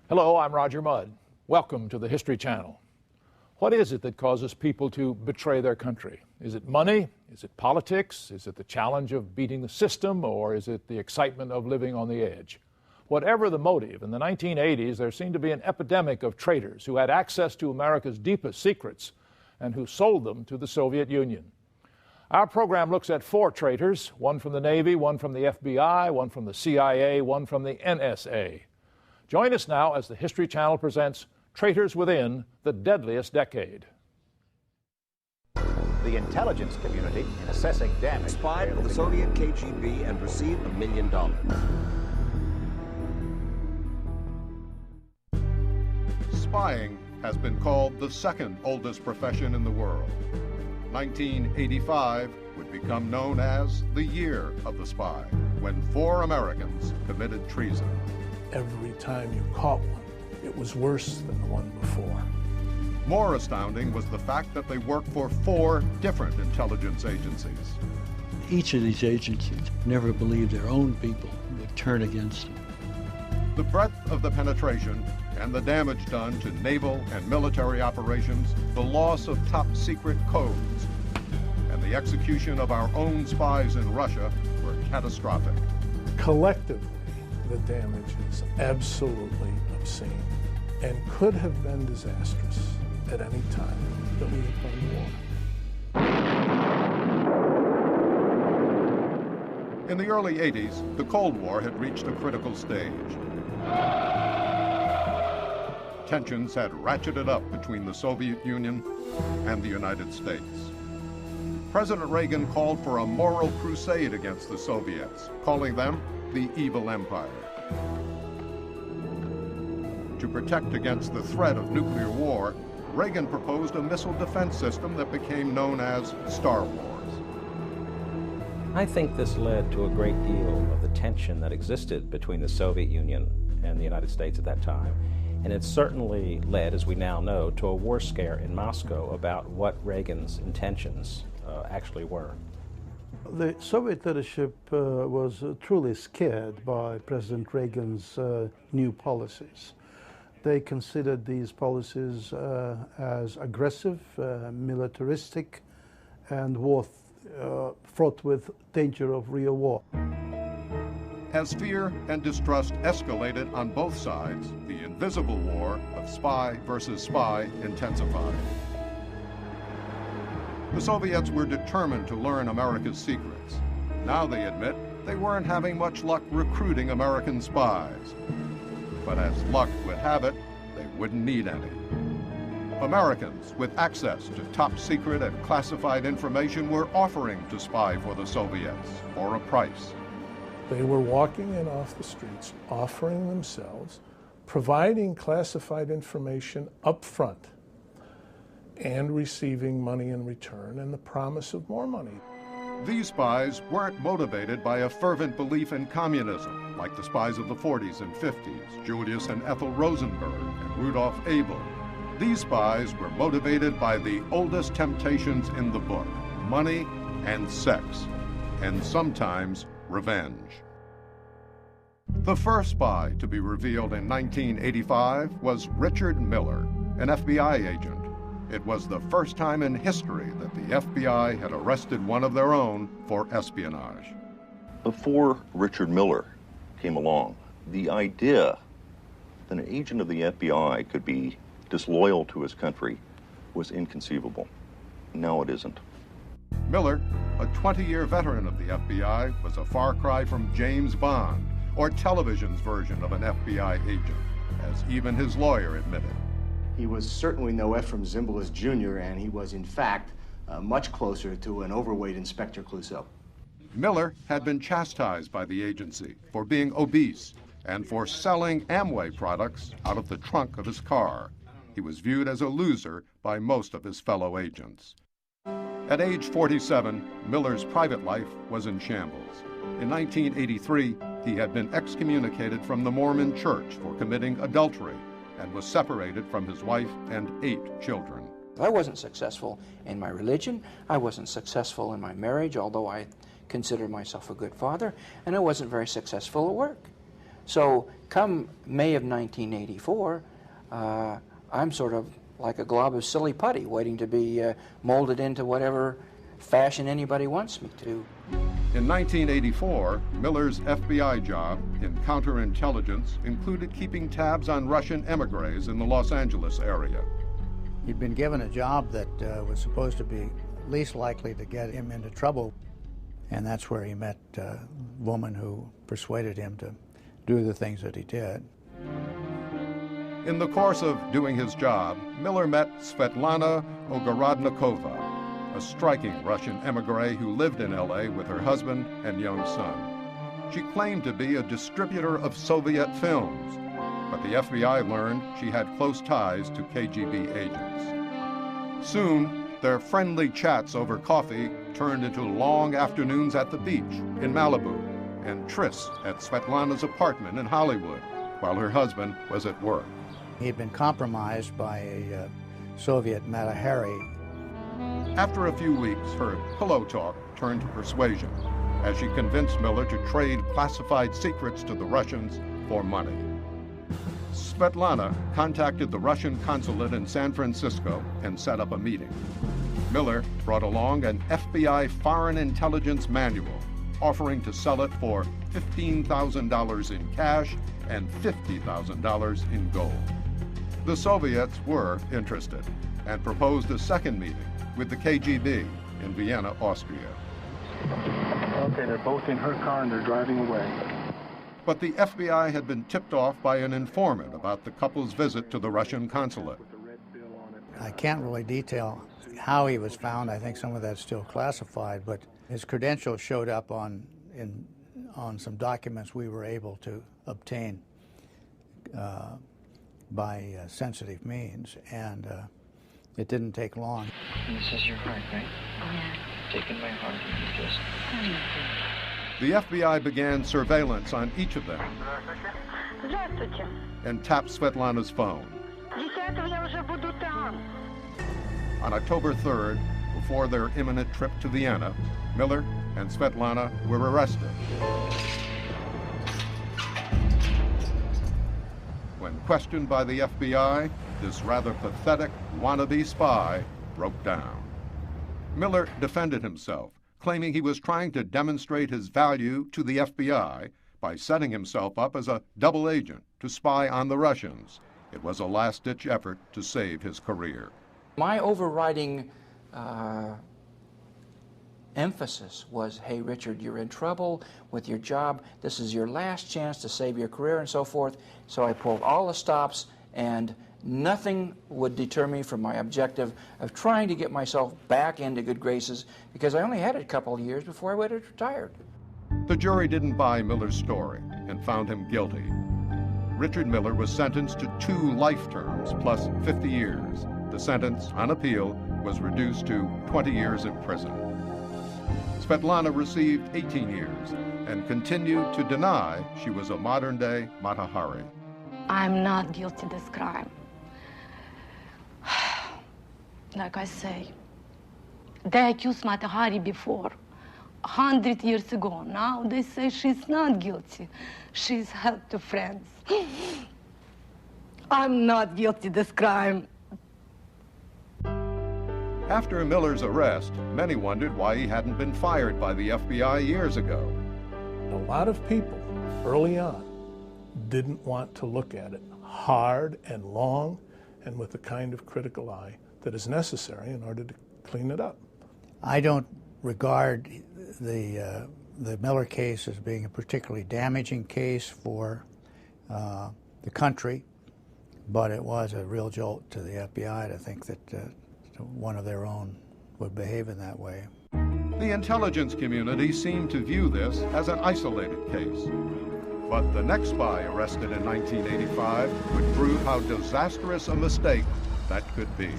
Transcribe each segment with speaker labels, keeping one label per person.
Speaker 1: Hello, I'm Roger Mudd. Welcome to the History Channel. What is it that causes people to betray their country? Is it money? Is it politics? Is it the challenge of beating the system? Or is it the excitement of living on the edge? Whatever the motive, in the 1980s there seemed to be an epidemic of traitors who had access to America's deepest secrets and who sold them to the Soviet Union. Our program looks at 4 traitors, one from the Navy, one from the FBI, one from the CIA, one from the NSA. Join us now as the History Channel presents Traitors Within the Deadliest Decade.
Speaker 2: The intelligence community, in assessing damage,
Speaker 3: spied for the Soviet KGB and received $1 million.
Speaker 4: Spying has been called the second oldest profession in the world. 1985 would become known as the year of the spy, when 4 Americans committed treason.
Speaker 5: Every time you caught one, it was worse than the one before.
Speaker 4: More astounding was the fact that they worked for 4 different intelligence agencies.
Speaker 6: Each of these agencies never believed their own people would turn against them.
Speaker 4: The breadth of the penetration and the damage done to naval and military operations, the loss of top-secret codes, and the execution of our own spies in Russia were catastrophic.
Speaker 5: Collectively, the damage is absolutely obscene and could have been disastrous at any time that we had won the war.
Speaker 4: In the early 80s, the Cold War had reached a critical stage. Tensions had ratcheted up between the Soviet Union and the United States. President Reagan called for a moral crusade against the Soviets, calling them the evil empire. To protect against the threat of nuclear war, Reagan proposed a missile defense system that became known as Star Wars.
Speaker 7: I think this led to a great deal of the tension that existed between the Soviet Union and the United States at that time. And it certainly led, as we now know, to a war scare in Moscow about what Reagan's intentions actually were.
Speaker 8: The Soviet leadership was truly scared by President Reagan's new policies. They considered these policies as aggressive, militaristic, and fraught with danger of real war.
Speaker 4: As fear and distrust escalated on both sides, the invisible war of spy versus spy intensified. The Soviets were determined to learn America's secrets. Now they admit they weren't having much luck recruiting American spies. But as luck would have it, they wouldn't need any. Americans with access to top secret and classified information were offering to spy for the Soviets for a price.
Speaker 5: They were walking in off the streets, offering themselves, providing classified information up front, and receiving money in return and the promise of more money.
Speaker 4: These spies weren't motivated by a fervent belief in communism, like the spies of the 40s and 50s, Julius and Ethel Rosenberg and Rudolf Abel. These spies were motivated by the oldest temptations in the book, money and sex, and sometimes revenge. The first spy to be revealed in 1985 was Richard Miller, an FBI agent. It was the first time in history that the FBI had arrested one of their own for espionage.
Speaker 9: Before Richard Miller came along, the idea that an agent of the FBI could be disloyal to his country was inconceivable. Now it isn't.
Speaker 4: Miller, a 20-year veteran of the FBI, was a far cry from James Bond, or television's version of an FBI agent, as even his lawyer admitted.
Speaker 10: He was certainly no Ephraim Zimbalist Jr., and he was, in fact, much closer to an overweight Inspector Clouseau.
Speaker 4: Miller had been chastised by the agency for being obese and for selling Amway products out of the trunk of his car. He was viewed as a loser by most of his fellow agents. At age 47, Miller's private life was in shambles. In 1983, he had been excommunicated from the Mormon Church for committing adultery and was separated from his wife and 8 children.
Speaker 11: I wasn't successful in my religion, I wasn't successful in my marriage, although I considered myself a good father, and I wasn't very successful at work. So come May of 1984, I'm sort of like a glob of silly putty waiting to be molded into whatever fashion anybody wants me to.
Speaker 4: In 1984, Miller's FBI job in counterintelligence included keeping tabs on Russian emigres in the Los Angeles area.
Speaker 12: He'd been given a job that was supposed to be least likely to get him into trouble, and that's where he met a woman who persuaded him to do the things that he did.
Speaker 4: In the course of doing his job, Miller met Svetlana Ogorodnikova, a striking Russian emigre who lived in LA with her husband and young son. She claimed to be a distributor of Soviet films, but the FBI learned she had close ties to KGB agents. Soon, their friendly chats over coffee turned into long afternoons at the beach in Malibu and trysts at Svetlana's apartment in Hollywood while her husband was at work.
Speaker 12: He had been compromised by a Soviet Mata Hari.
Speaker 4: After a few weeks, her pillow talk turned to persuasion as she convinced Miller to trade classified secrets to the Russians for money. Svetlana contacted the Russian consulate in San Francisco and set up a meeting. Miller brought along an FBI foreign intelligence manual, offering to sell it for $15,000 in cash and $50,000 in gold. The Soviets were interested and proposed a second meeting with the KGB in Vienna, Austria.
Speaker 13: Okay, they're both in her car and they're driving away.
Speaker 4: But the FBI had been tipped off by an informant about the couple's visit to the Russian consulate.
Speaker 12: I can't really detail how he was found. I think some of that's still classified, but his credentials showed up on some documents we were able to obtain by sensitive means, and it didn't take long.
Speaker 11: This is your heart, right?
Speaker 14: Yeah.
Speaker 11: Taking my heart and just...
Speaker 4: The FBI began surveillance on each of them and tapped Svetlana's phone. On October 3rd, before their imminent trip to Vienna, Miller and Svetlana were arrested. When questioned by the FBI, this rather pathetic wannabe spy broke down. Miller defended himself, claiming he was trying to demonstrate his value to the FBI by setting himself up as a double agent to spy on the Russians. It was a last-ditch effort to save his career.
Speaker 11: My overriding emphasis was, hey, Richard, you're in trouble with your job. This is your last chance to save your career and so forth. So I pulled all the stops, and nothing would deter me from my objective of trying to get myself back into good graces, because I only had it a couple of years before I would have retired.
Speaker 4: The jury didn't buy Miller's story and found him guilty. Richard Miller was sentenced to 2 life terms plus 50 years. The sentence, on appeal, was reduced to 20 years in prison. Svetlana received 18 years and continued to deny she was a modern-day Mata Hari.
Speaker 14: I'm not guilty of this crime. Like I say, they accused Mata Hari before, 100 years ago. Now they say she's not guilty. She's helped to friends. I'm not guilty of this crime.
Speaker 4: After Miller's arrest, many wondered why he hadn't been fired by the FBI years ago.
Speaker 5: A lot of people early on didn't want to look at it hard and long and with the kind of critical eye that is necessary in order to clean it up.
Speaker 12: I don't regard the Miller case as being a particularly damaging case for the country, but it was a real jolt to the FBI to think that one of their own would behave in that way.
Speaker 4: The intelligence community seemed to view this as an isolated case. But the next spy arrested in 1985 would prove how disastrous a mistake that could be.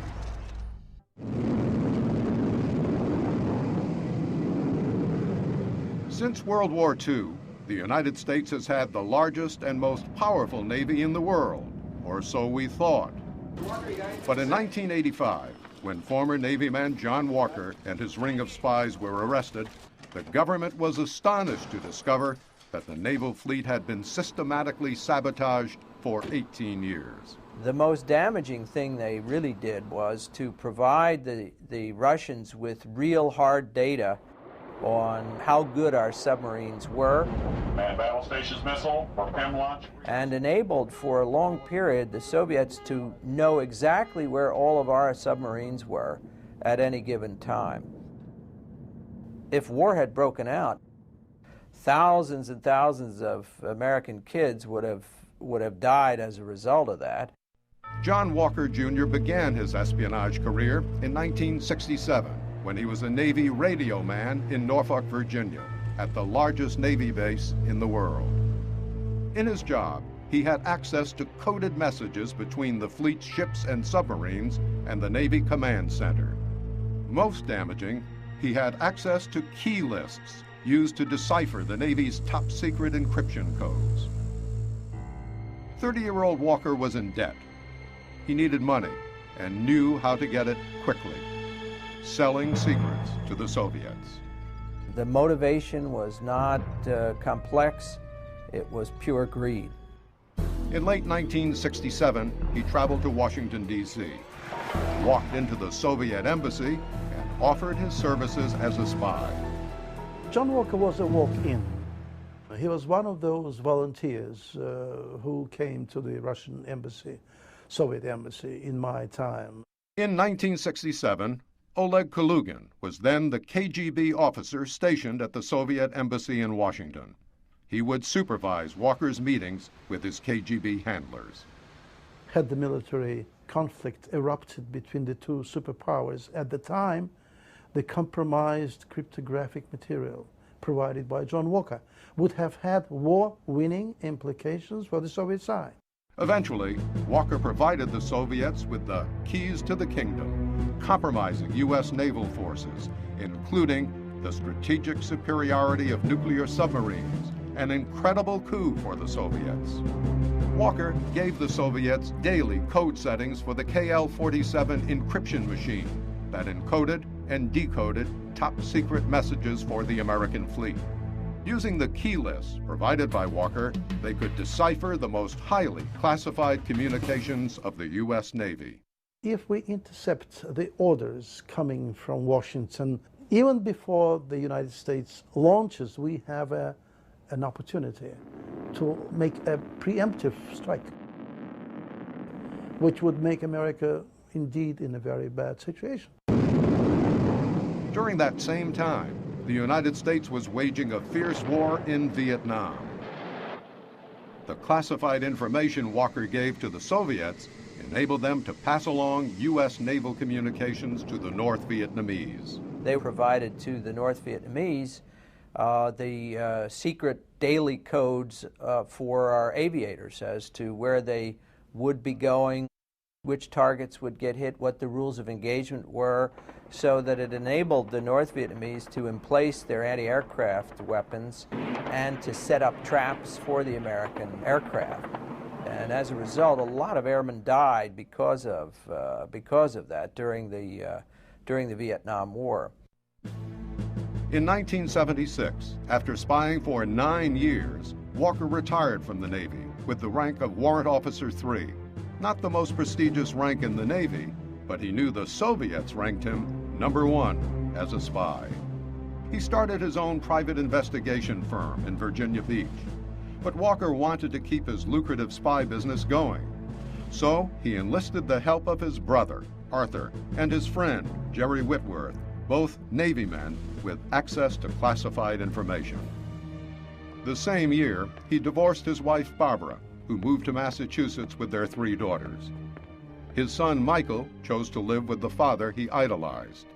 Speaker 4: Since World War II, the United States has had the largest and most powerful Navy in the world, or so we thought. But in 1985, when former Navy man John Walker and his ring of spies were arrested, the government was astonished to discover that the naval fleet had been systematically sabotaged for 18 years.
Speaker 15: The most damaging thing they really did was to provide the Russians with real hard data on how good our submarines were.
Speaker 16: Manned battle stations missile for PEM launch.
Speaker 15: And enabled for a long period the Soviets to know exactly where all of our submarines were at any given time. If war had broken out, thousands and thousands of American kids would have died as a result of that.
Speaker 4: John Walker Jr. began his espionage career in 1967 when he was a Navy radio man in Norfolk, Virginia, at the largest Navy base in the world. In his job, he had access to coded messages between the fleet's ships and submarines and the Navy Command Center. Most damaging, he had access to key lists used to decipher the Navy's top-secret encryption codes. 30-year-old Walker was in debt. He needed money and knew how to get it quickly, selling secrets to the Soviets.
Speaker 15: The motivation was not complex, it was pure greed.
Speaker 4: In late 1967, he traveled to Washington, D.C., walked into the Soviet embassy, and offered his services as a spy.
Speaker 8: John Walker was a walk-in. He was one of those volunteers who came to the Russian embassy, Soviet embassy, in my time.
Speaker 4: In 1967, Oleg Kalugin was then the KGB officer stationed at the Soviet embassy in Washington. He would supervise Walker's meetings with his KGB handlers.
Speaker 8: Had the military conflict erupted between the two superpowers at the time, the compromised cryptographic material provided by John Walker would have had war-winning implications for the Soviet side.
Speaker 4: Eventually, Walker provided the Soviets with the keys to the kingdom, compromising U.S. naval forces, including the strategic superiority of nuclear submarines, an incredible coup for the Soviets. Walker gave the Soviets daily code settings for the KL-47 encryption machine that encoded and decoded top-secret messages for the American fleet. Using the key lists provided by Walker, they could decipher the most highly classified communications of the U.S. Navy.
Speaker 8: If we intercept the orders coming from Washington, even before the United States launches, we have an opportunity to make a preemptive strike, which would make America indeed in a very bad situation.
Speaker 4: During that same time, the United States was waging a fierce war in Vietnam. The classified information Walker gave to the Soviets enabled them to pass along U.S. naval communications to the North Vietnamese.
Speaker 15: They provided to the North Vietnamese the secret daily codes for our aviators as to where they would be going, which targets would get hit, what the rules of engagement were, so that it enabled the North Vietnamese to emplace their anti-aircraft weapons and to set up traps for the American aircraft. And as a result, a lot of airmen died because of that during the Vietnam War.
Speaker 4: In 1976, after spying for 9 years, Walker retired from the Navy with the rank of Warrant Officer 3. Not the most prestigious rank in the Navy, but he knew the Soviets ranked him #1 as a spy. He started his own private investigation firm in Virginia Beach, but Walker wanted to keep his lucrative spy business going. So he enlisted the help of his brother, Arthur, and his friend, Jerry Whitworth, both Navy men with access to classified information. The same year, he divorced his wife, Barbara, who moved to Massachusetts with their 3 daughters. His son, Michael, chose to live with the father he idolized.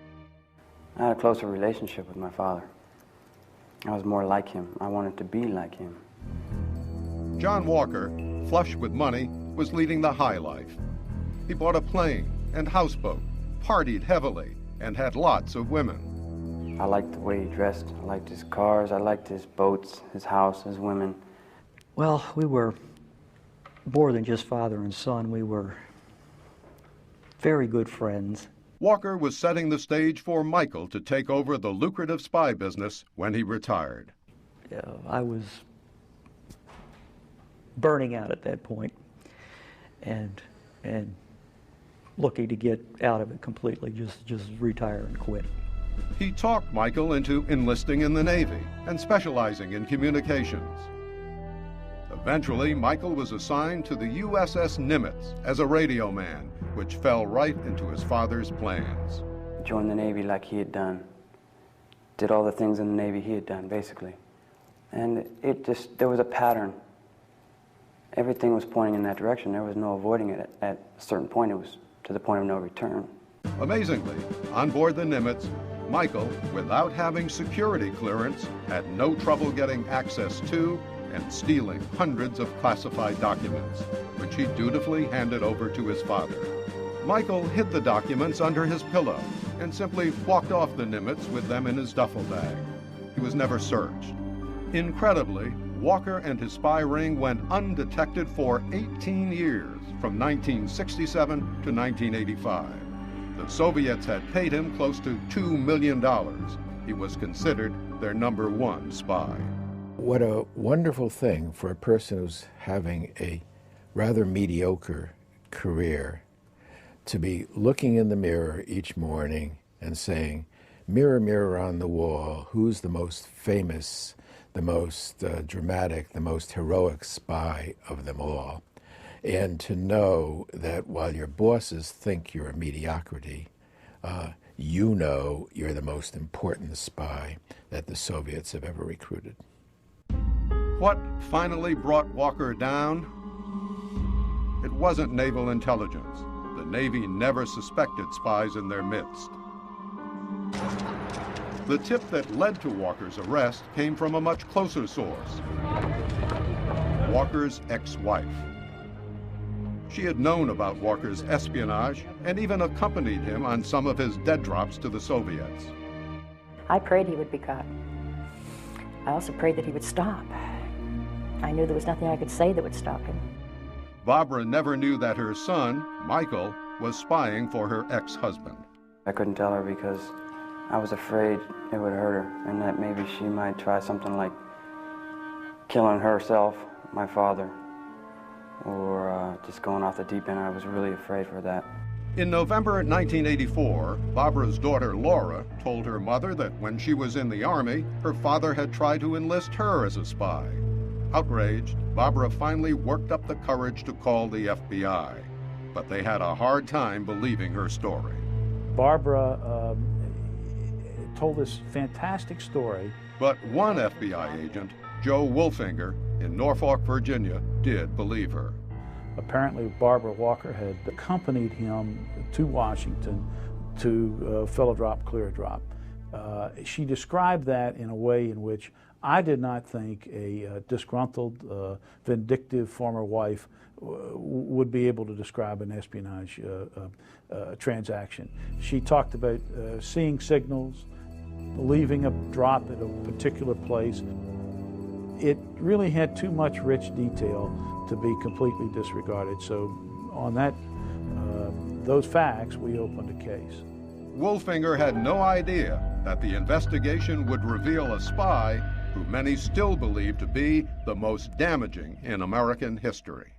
Speaker 17: I had a closer relationship with my father. I was more like him. I wanted to be like him.
Speaker 4: John Walker, flush with money, was leading the high life. He bought a plane and houseboat, partied heavily, and had lots of women.
Speaker 17: I liked the way he dressed. I liked his cars. I liked his boats, his house, his women.
Speaker 6: Well, we were more than just father and son. We were very good friends.
Speaker 4: Walker was setting the stage for Michael to take over the lucrative spy business when he retired.
Speaker 6: I was burning out at that point, and looking to get out of it completely, just retire and quit.
Speaker 4: He talked Michael into enlisting in the Navy and specializing in communications. Eventually, Michael was assigned to the USS Nimitz as a radio man, which fell right into his father's plans.
Speaker 17: Joined the Navy like he had done. Did all the things in the Navy he had done, basically. And there was a pattern. Everything was pointing in that direction. There was no avoiding it. At a certain point, it was to the point of no return.
Speaker 4: Amazingly, on board the Nimitz, Michael, without having security clearance, had no trouble getting access to and stealing hundreds of classified documents, which he dutifully handed over to his father. Michael hid the documents under his pillow and simply walked off the Nimitz with them in his duffel bag. He was never searched. Incredibly, Walker and his spy ring went undetected for 18 years, from 1967 to 1985. The Soviets had paid him close to $2 million. He was considered their #1 spy.
Speaker 18: What a wonderful thing for a person who's having a rather mediocre career to be looking in the mirror each morning and saying, "Mirror, mirror on the wall, who's the most famous, the most dramatic, the most heroic spy of them all?" And to know that while your bosses think you're a mediocrity, you know you're the most important spy that the Soviets have ever recruited.
Speaker 4: What finally brought Walker down? It wasn't naval intelligence. The Navy never suspected spies in their midst. The tip that led to Walker's arrest came from a much closer source: Walker's ex-wife. She had known about Walker's espionage and even accompanied him on some of his dead drops to the Soviets.
Speaker 19: I prayed he would be caught. I also prayed that he would stop. I knew there was nothing I could say that would stop him.
Speaker 4: Barbara never knew that her son, Michael, was spying for her ex-husband.
Speaker 17: I couldn't tell her because I was afraid it would hurt her and that maybe she might try something like killing herself, my father, or just going off the deep end. I was really afraid for that.
Speaker 4: In November 1984, Barbara's daughter Laura told her mother that when she was in the Army, her father had tried to enlist her as a spy. Outraged, Barbara finally worked up the courage to call the FBI, but they had a hard time believing her story.
Speaker 20: Barbara told this fantastic story.
Speaker 4: But one FBI agent, Joe Wolfinger, in Norfolk, Virginia, did believe her.
Speaker 20: Apparently, Barbara Walker had accompanied him to Washington to fill a drop, clear a drop. She described that in a way in which I did not think a disgruntled, vindictive former wife would be able to describe an espionage transaction. She talked about seeing signals, leaving a drop at a particular place. It really had too much rich detail to be completely disregarded. So on that, those facts, we opened a case.
Speaker 4: Wolfinger had no idea that the investigation would reveal a spy who many still believe to be the most damaging in American history.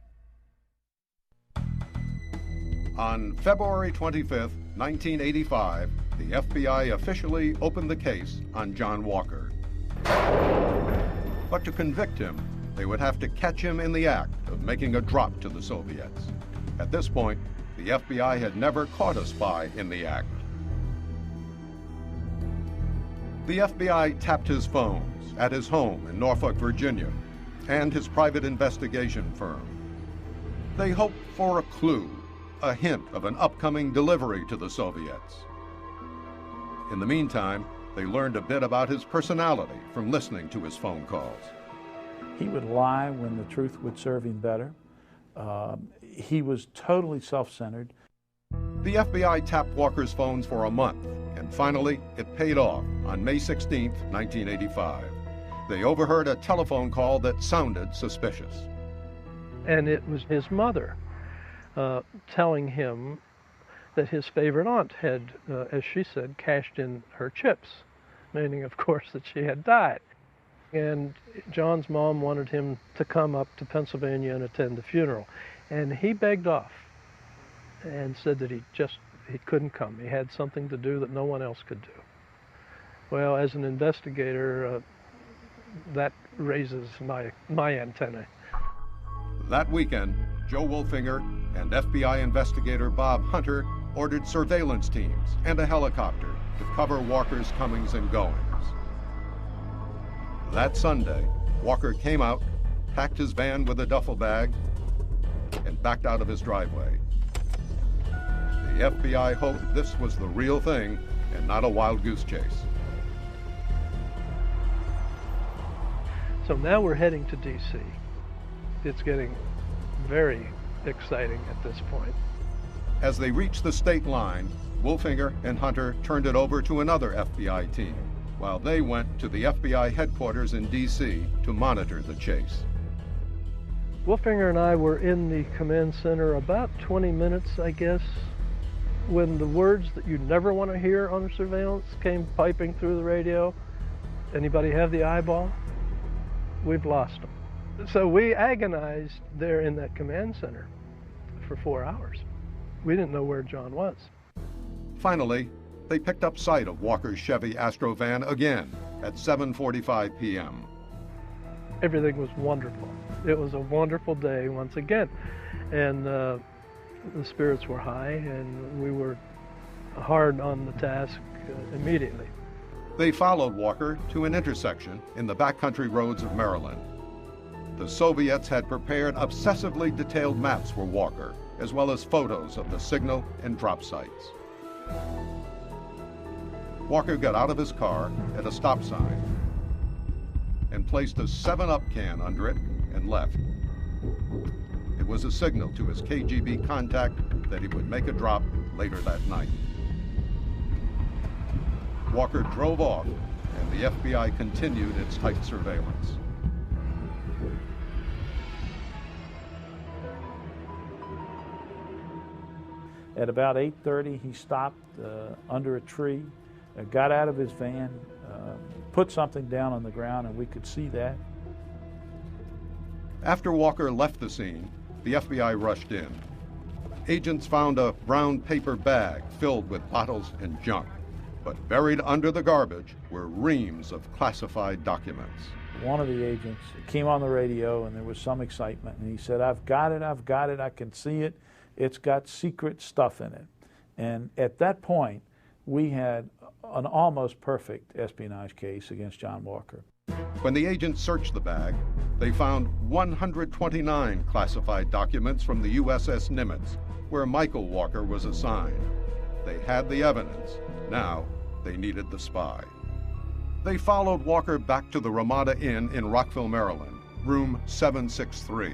Speaker 4: On February 25th, 1985, the FBI officially opened the case on John Walker. But to convict him, they would have to catch him in the act of making a drop to the Soviets. At this point, the FBI had never caught a spy in the act. The FBI tapped his phones at his home in Norfolk, Virginia, and his private investigation firm. They hoped for a clue, a hint of an upcoming delivery to the Soviets. In the meantime, they learned a bit about his personality from listening to his phone calls.
Speaker 20: He would lie when the truth would serve him better. He was totally self-centered.
Speaker 4: The FBI tapped Walker's phones for a month, and finally, it paid off on May 16, 1985. They overheard a telephone call that sounded suspicious.
Speaker 21: And it was his mother telling him that his favorite aunt had, as she said, cashed in her chips, meaning, of course, that she had died. And John's mom wanted him to come up to Pennsylvania and attend the funeral. And he begged off and said that he couldn't come. He had something to do that no one else could do. Well, as an investigator, that raises my antennae.
Speaker 4: That weekend, Joe Wolfinger and FBI investigator Bob Hunter ordered surveillance teams and a helicopter to cover Walker's comings and goings. That Sunday, Walker came out, packed his van with a duffel bag, and backed out of his driveway. The FBI hoped this was the real thing and not a wild goose chase.
Speaker 21: So now we're heading to D.C. It's getting very exciting at this point.
Speaker 4: As they reached the state line, Wolfinger and Hunter turned it over to another FBI team, while they went to the FBI headquarters in D.C. to monitor the chase.
Speaker 21: Wolfinger and I were in the command center about 20 minutes, I guess, when the words that you never want to hear on surveillance came piping through the radio. Anybody have the eyeball? We've lost them. So we agonized there in that command center for 4 hours. We didn't know where John was.
Speaker 4: Finally, they picked up sight of Walker's Chevy Astro van again at 7:45 p.m.
Speaker 21: Everything was wonderful. It was a wonderful day once again. And the spirits were high, and we were hard on the task immediately.
Speaker 4: They followed Walker to an intersection in the backcountry roads of Maryland. The Soviets had prepared obsessively detailed maps for Walker, as well as photos of the signal and drop sites. Walker got out of his car at a stop sign and placed a 7-Up can under it and left. It was a signal to his KGB contact that he would make a drop later that night. Walker drove off, and the FBI continued its tight surveillance.
Speaker 20: At about 8:30, he stopped under a tree, got out of his van, put something down on the ground, and we could see that.
Speaker 4: After Walker left the scene, the FBI rushed in. Agents found a brown paper bag filled with bottles and junk, but buried under the garbage were reams of classified documents.
Speaker 20: One of the agents came on the radio, and there was some excitement, and he said, I've got it, I can see it. It's got secret stuff in it. And at that point, we had an almost perfect espionage case against John Walker.
Speaker 4: When the agents searched the bag, they found 129 classified documents from the USS Nimitz, where Michael Walker was assigned. They had the evidence. Now they needed the spy. They followed Walker back to the Ramada Inn in Rockville, Maryland, room 763.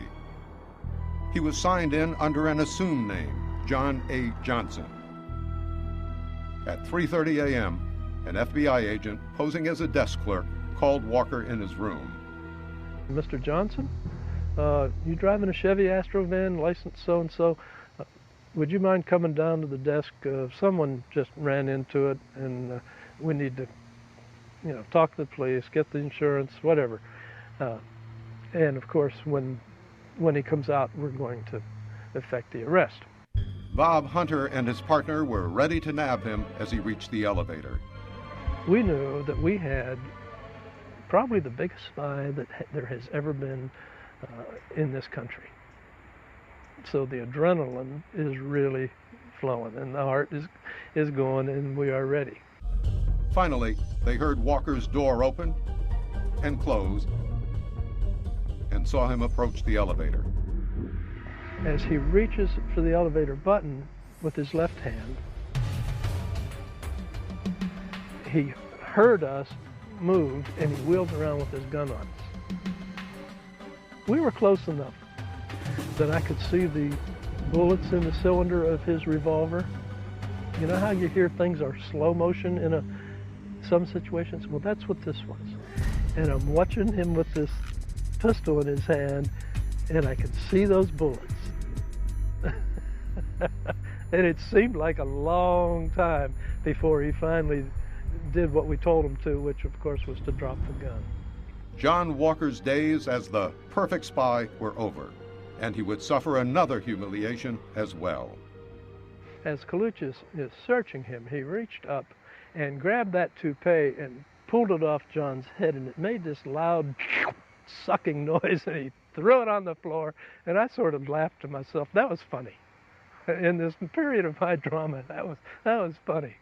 Speaker 4: He was signed in under an assumed name, John A. Johnson. At 3:30 a.m., an FBI agent posing as a desk clerk called Walker in his room.
Speaker 21: Mr. Johnson, you driving a Chevy Astro van, license so-and-so? Would you mind coming down to the desk? Someone just ran into it, and we need to, talk to the police, get the insurance, whatever. And of course, when he comes out, we're going to effect the arrest.
Speaker 4: Bob Hunter and his partner were ready to nab him as he reached the elevator.
Speaker 21: We knew that we had probably the biggest spy that there has ever been in this country. So the adrenaline is really flowing, and the heart is going, and we are ready.
Speaker 4: Finally, they heard Walker's door open and close and saw him approach the elevator.
Speaker 21: As he reaches for the elevator button with his left hand, he heard us move, and he wheeled around with his gun on us. We were close enough that I could see the bullets in the cylinder of his revolver. You know how you hear things are slow motion in some situations? Well, that's what this was. And I'm watching him with this pistol in his hand, and I could see those bullets. And it seemed like a long time before he finally did what we told him to, which of course was to drop the gun.
Speaker 4: John Walker's days as the perfect spy were over, and he would suffer another humiliation as well.
Speaker 21: As Colucci is searching him, he reached up and grabbed that toupee and pulled it off John's head, and it made this loud sucking noise, and he threw it on the floor, and I sort of laughed to myself. That was funny. In this period of high drama, that was funny.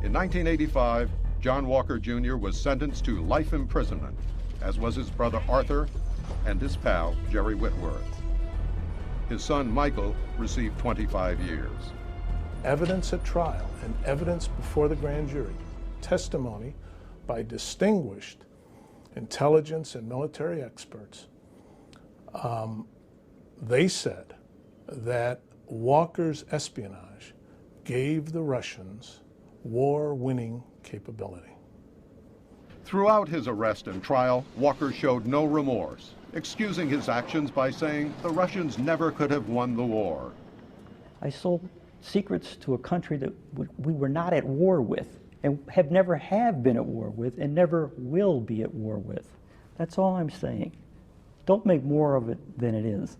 Speaker 4: In 1985, John Walker Jr. was sentenced to life imprisonment, as was his brother Arthur and his pal Jerry Whitworth. His son Michael received 25 years.
Speaker 5: Evidence at trial and evidence before the grand jury, testimony by distinguished intelligence and military experts, they said that Walker's espionage gave the Russians war-winning capability.
Speaker 4: Throughout his arrest and trial, Walker showed no remorse, excusing his actions by saying the Russians never could have won the war.
Speaker 6: I sold secrets to a country that we were not at war with, and never have been at war with, and never will be at war with. That's all I'm saying. Don't make more of it than it is.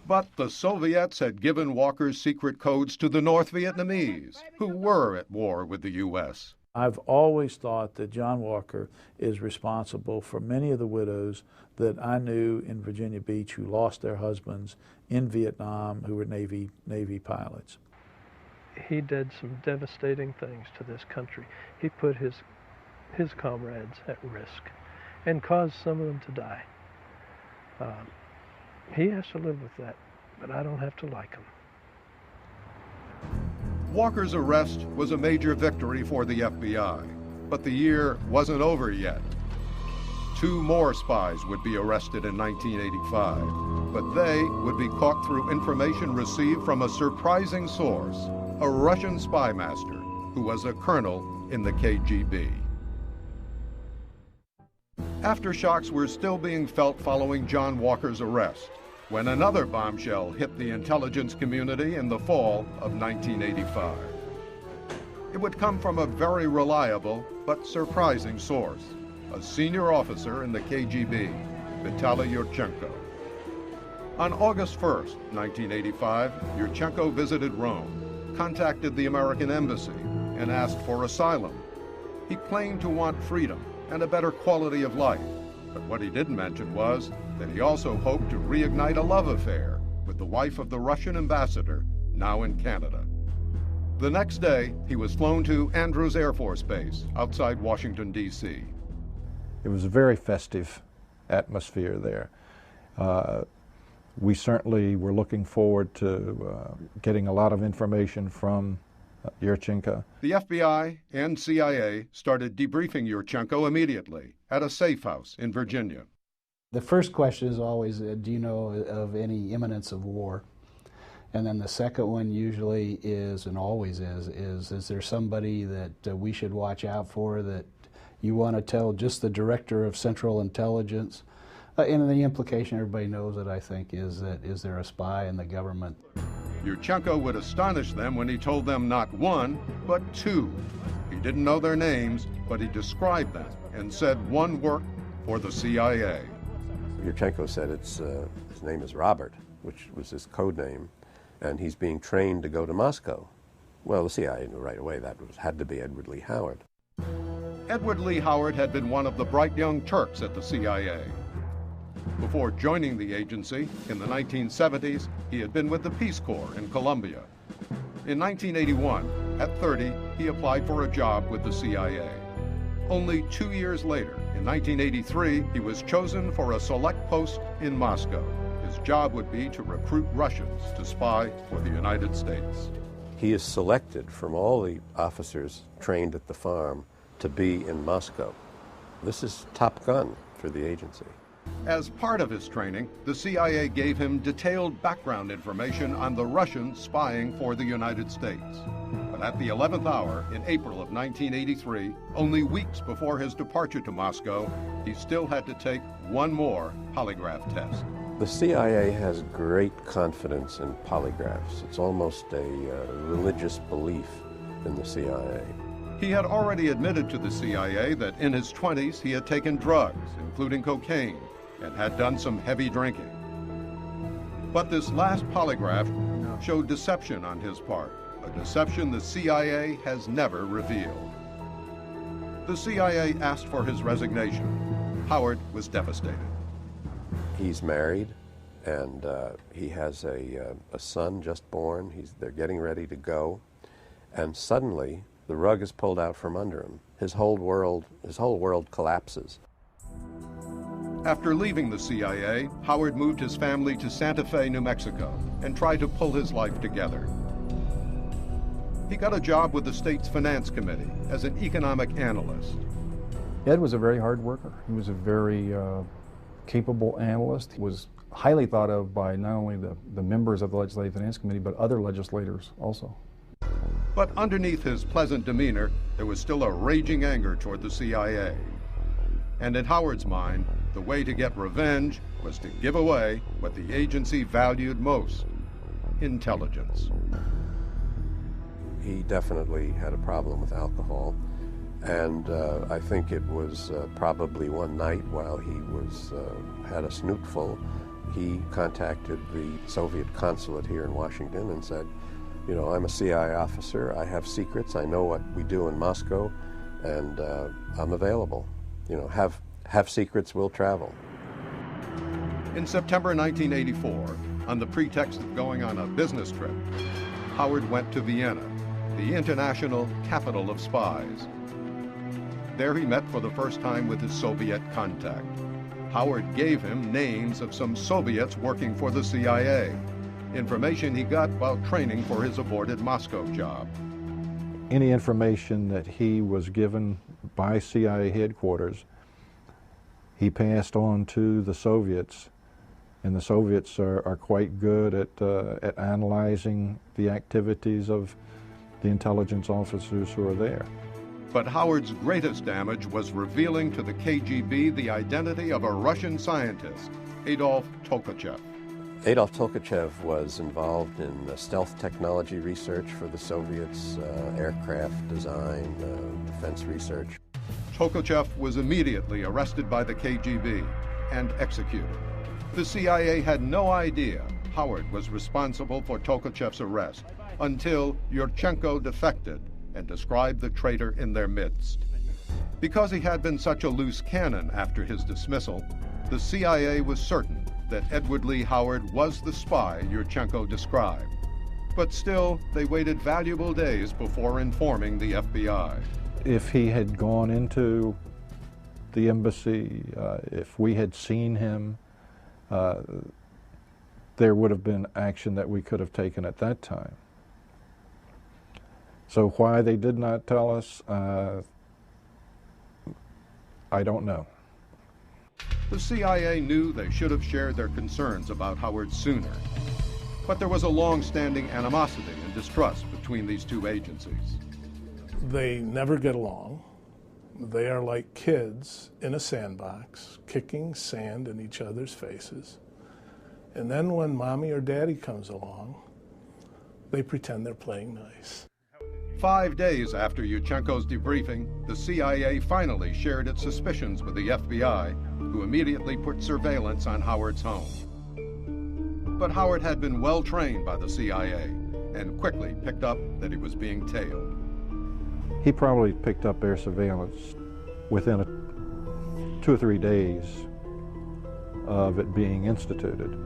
Speaker 4: But the Soviets had given Walker's secret codes to the North Vietnamese, who were at war with the U.S.
Speaker 20: I've always thought that John Walker is responsible for many of the widows that I knew in Virginia Beach who lost their husbands in Vietnam, who were Navy pilots.
Speaker 21: He did some devastating things to this country. He put his comrades at risk and caused some of them to die. He has to live with that, but I don't have to like him.
Speaker 4: Walker's arrest was a major victory for the FBI, but the year wasn't over yet. 2 more spies would be arrested in 1985, but they would be caught through information received from a surprising source, a Russian spy master who was a colonel in the KGB. Aftershocks were still being felt following John Walker's arrest, when another bombshell hit the intelligence community in the fall of 1985. It would come from a very reliable but surprising source, a senior officer in the KGB, Vitaly Yurchenko. On August 1st, 1985, Yurchenko visited Rome, contacted the American embassy, and asked for asylum. He claimed to want freedom and a better quality of life, but what he didn't mention was that he also hoped to reignite a love affair with the wife of the Russian ambassador, now in Canada. The next day, he was flown to Andrews Air Force Base outside Washington, D.C.
Speaker 1: It was a very festive atmosphere there. We certainly were looking forward to getting a lot of information from Yurchenko.
Speaker 4: The FBI and CIA started debriefing Yurchenko immediately at a safe house in Virginia.
Speaker 22: The first question is always, do you know of any imminence of war? And then the second one usually is, and always is there somebody that we should watch out for that you want to tell just the Director of Central Intelligence? And the implication everybody knows it, I think, is that is there a spy in the government?
Speaker 4: Yurchenko would astonish them when he told them not 1, but 2. He didn't know their names, but he described them and said one worked for the CIA.
Speaker 23: Yurchenko said his name is Robert, which was his code name, and he's being trained to go to Moscow. Well, the CIA knew right away that had to be Edward Lee Howard.
Speaker 4: Edward Lee Howard had been one of the bright young Turks at the CIA. Before joining the agency in the 1970s, he had been with the Peace Corps in Colombia. In 1981, at 30, he applied for a job with the CIA. Only 2 years later, in 1983, he was chosen for a select post in Moscow. His job would be to recruit Russians to spy for the United States.
Speaker 23: He is selected from all the officers trained at the farm to be in Moscow. This is Top Gun for the agency.
Speaker 4: As part of his training, the CIA gave him detailed background information on the Russians spying for the United States. But at the 11th hour in April of 1983, only weeks before his departure to Moscow, he still had to take one more polygraph test.
Speaker 23: The CIA has great confidence in polygraphs. It's almost a religious belief in the CIA.
Speaker 4: He had already admitted to the CIA that in his 20s he had taken drugs, including cocaine, and had done some heavy drinking. But this last polygraph showed deception on his part, a deception the CIA has never revealed. The CIA asked for his resignation. Howard was devastated.
Speaker 23: He's married, and he has a son just born. They're getting ready to go, and suddenly the rug is pulled out from under him. His whole world collapses.
Speaker 4: After leaving the CIA, Howard moved his family to Santa Fe, New Mexico, and tried to pull his life together. He got a job with the state's finance committee as an economic analyst.
Speaker 2: Ed was a very hard worker. He was a very capable analyst. He was highly thought of by not only the members of the Legislative Finance Committee, but other legislators also.
Speaker 4: But underneath his pleasant demeanor, there was still a raging anger toward the CIA. And in Howard's mind, the way to get revenge was to give away what the agency valued most: intelligence.
Speaker 23: He definitely had a problem with alcohol, and I think it was probably one night while he had a snootful, he contacted the Soviet consulate here in Washington and said, you know, I'm a CIA officer, I have secrets, I know what we do in Moscow, and I'm available. You know, have secrets, we'll travel.
Speaker 4: In September 1984, on the pretext of going on a business trip, Howard went to Vienna, the international capital of spies. There he met for the first time with his Soviet contact. Howard gave him names of some Soviets working for the CIA, information he got while training for his aborted Moscow job.
Speaker 1: Any information that he was given by CIA headquarters, he passed on to the Soviets, and the Soviets are quite good at analyzing the activities of the intelligence officers who are there.
Speaker 4: But Howard's greatest damage was revealing to the KGB the identity of a Russian scientist, Adolf Tolkachev.
Speaker 23: Adolf Tolkachev was involved in stealth technology research for the Soviets, aircraft design, defense research.
Speaker 4: Tolkachev was immediately arrested by the KGB and executed. The CIA had no idea Howard was responsible for Tolkachev's arrest until Yurchenko defected and described the traitor in their midst. Because he had been such a loose cannon after his dismissal, the CIA was certain that Edward Lee Howard was the spy Yurchenko described. But still, they waited valuable days before informing the FBI.
Speaker 1: If he had gone into the embassy, if we had seen him, there would have been action that we could have taken at that time. So why they did not tell us, I don't know.
Speaker 4: The CIA knew they should have shared their concerns about Howard sooner. But there was a long-standing animosity and distrust between these two agencies.
Speaker 5: They never get along. They are like kids in a sandbox, kicking sand in each other's faces. And then when mommy or daddy comes along, they pretend they're playing nice.
Speaker 4: 5 days after Yurchenko's debriefing, the CIA finally shared its suspicions with the FBI, who immediately put surveillance on Howard's home. But Howard had been well trained by the CIA and quickly picked up that he was being tailed.
Speaker 1: He probably picked up air surveillance within 2 or 3 days of it being instituted.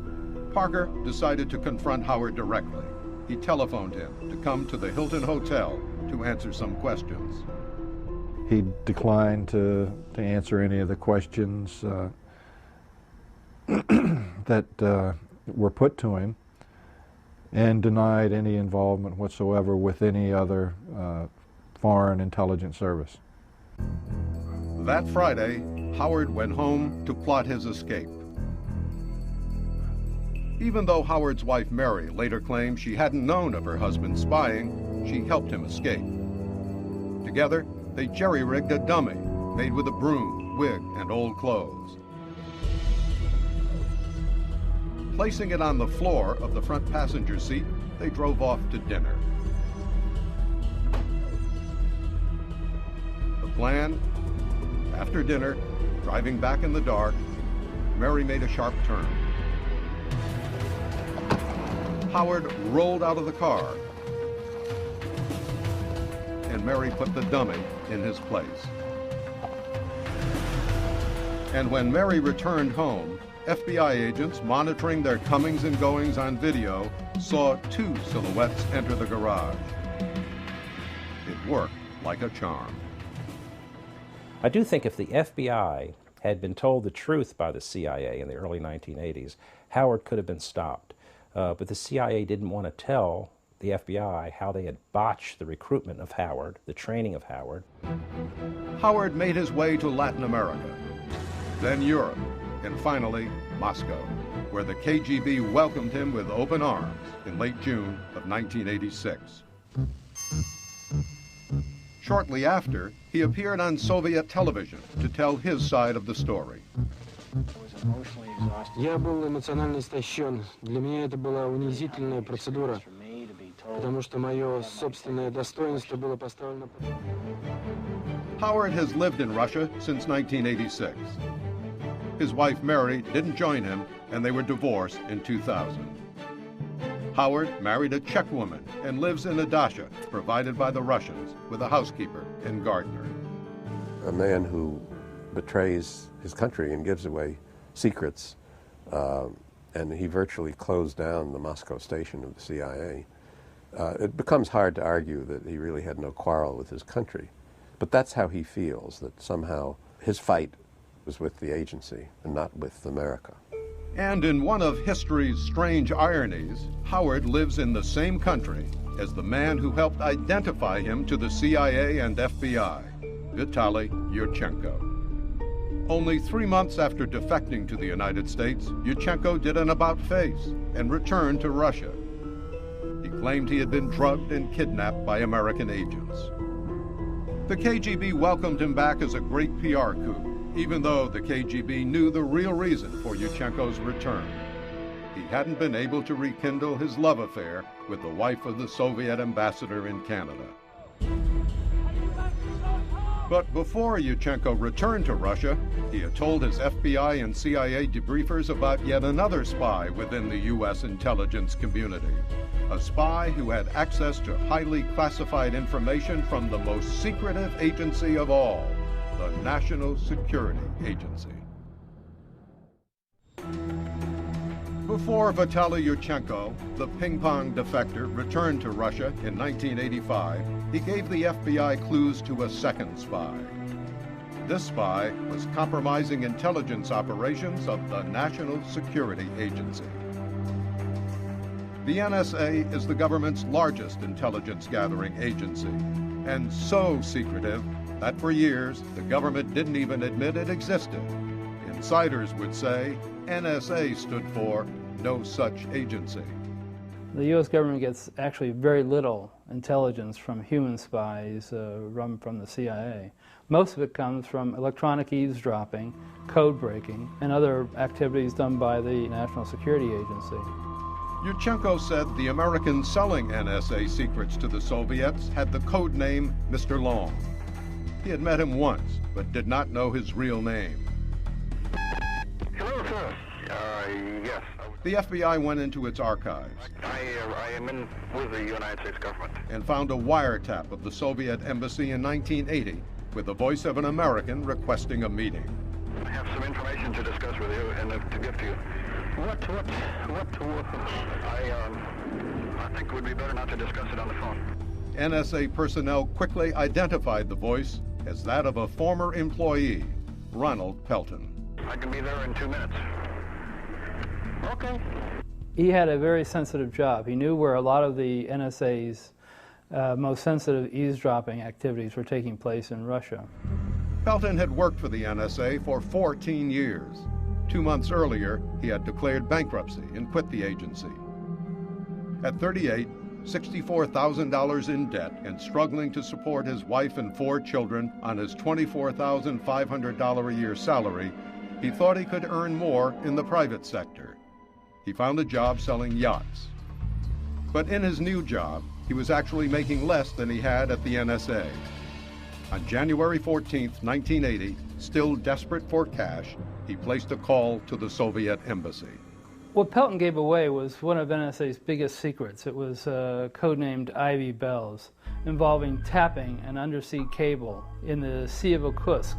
Speaker 4: Parker decided to confront Howard directly. He telephoned him to come to the Hilton Hotel to answer some questions.
Speaker 1: He declined to answer any of the questions that were put to him, and denied any involvement whatsoever with any other foreign intelligence service.
Speaker 4: That Friday, Howard went home to plot his escape. Even though Howard's wife Mary later claimed she hadn't known of her husband spying, she helped him escape. Together, they jerry-rigged a dummy made with a broom, wig, and old clothes. Placing it on the floor of the front passenger seat, they drove off to dinner. plan? After dinner, driving back in the dark, Mary made a sharp turn. Howard rolled out of the car, and Mary put the dummy in his place. And when Mary returned home, FBI agents monitoring their comings and goings on video saw two silhouettes enter the garage. It worked like a charm.
Speaker 3: I do think if the FBI had been told the truth by the CIA in the early 1980s, Howard could have been stopped. But the CIA didn't want to tell the FBI how they had botched the recruitment of Howard, the training of Howard.
Speaker 4: Howard made his way to Latin America, then Europe, and finally Moscow, where the KGB welcomed him with open arms in late June of 1986. Shortly after, he appeared on Soviet television to tell his side of the story.
Speaker 7: Я был эмоционально истощен. Для меня это была унизительная процедура, потому что мое собственное достоинство было поставлено.
Speaker 4: Howard has lived in Russia since 1986. His wife Mary didn't join him, and they were divorced in 2000. Howard married a Czech woman and lives in a dacha provided by the Russians with a housekeeper and gardener.
Speaker 23: A man who betrays his country and gives away secrets, and he virtually closed down the Moscow station of the CIA. It becomes hard to argue that he really had no quarrel with his country, but that's how he feels, that somehow his fight was with the agency and not with America.
Speaker 4: And in one of history's strange ironies, Howard lives in the same country as the man who helped identify him to the CIA and FBI, Vitaly Yurchenko. Only 3 months after defecting to the United States, Yurchenko did an about-face and returned to Russia. He claimed he had been drugged and kidnapped by American agents. The KGB welcomed him back as a great PR coup, even though the KGB knew the real reason for Yurchenko's return. He hadn't been able to rekindle his love affair with the wife of the Soviet ambassador in Canada. But before Yurchenko returned to Russia, he had told his FBI and CIA debriefers about yet another spy within the U.S. intelligence community, a spy who had access to highly classified information from the most secretive agency of all, the National Security Agency. Before Vitaly Yurchenko, the ping-pong defector, returned to Russia in 1985, he gave the FBI clues to a second spy. This spy was compromising intelligence operations of the National Security Agency. The NSA is the government's largest intelligence gathering agency, and so secretive that for years the government didn't even admit it existed. Insiders would say NSA stood for no such agency.
Speaker 9: The U.S. government gets actually very little intelligence from human spies run from the CIA. Most of it comes from electronic eavesdropping, code breaking, and other activities done by the National Security Agency.
Speaker 4: Yurchenko said the Americans selling NSA secrets to the Soviets had the code name Mr. Long. He had met him once, but did not know his real name.
Speaker 7: Hello, sir. Yes.
Speaker 4: The FBI went into its archives.
Speaker 7: I am in with the United States government.
Speaker 4: And found a wiretap of the Soviet embassy in 1980 with the voice of an American requesting a meeting.
Speaker 7: I have some information to discuss with you and to give to you. I think it would be better not to discuss it on the phone.
Speaker 4: NSA personnel quickly identified the voice as that of a former employee, Ronald Pelton.
Speaker 7: I can be there in 2 minutes. Okay.
Speaker 9: He had a very sensitive job. He knew where a lot of the NSA's most sensitive eavesdropping activities were taking place in Russia.
Speaker 4: Pelton had worked for the NSA for 14 years. 2 months earlier, he had declared bankruptcy and quit the agency. At 38, $64,000 in debt and struggling to support his wife and 4 children on his $24,500 a year salary, he thought he could earn more in the private sector. He found a job selling yachts. But in his new job, he was actually making less than he had at the NSA. On January 14, 1980, still desperate for cash, he placed a call to the Soviet embassy.
Speaker 9: What Pelton gave away was one of NSA's biggest secrets. It was codenamed Ivy Bells, involving tapping an undersea cable in the Sea of Okhotsk.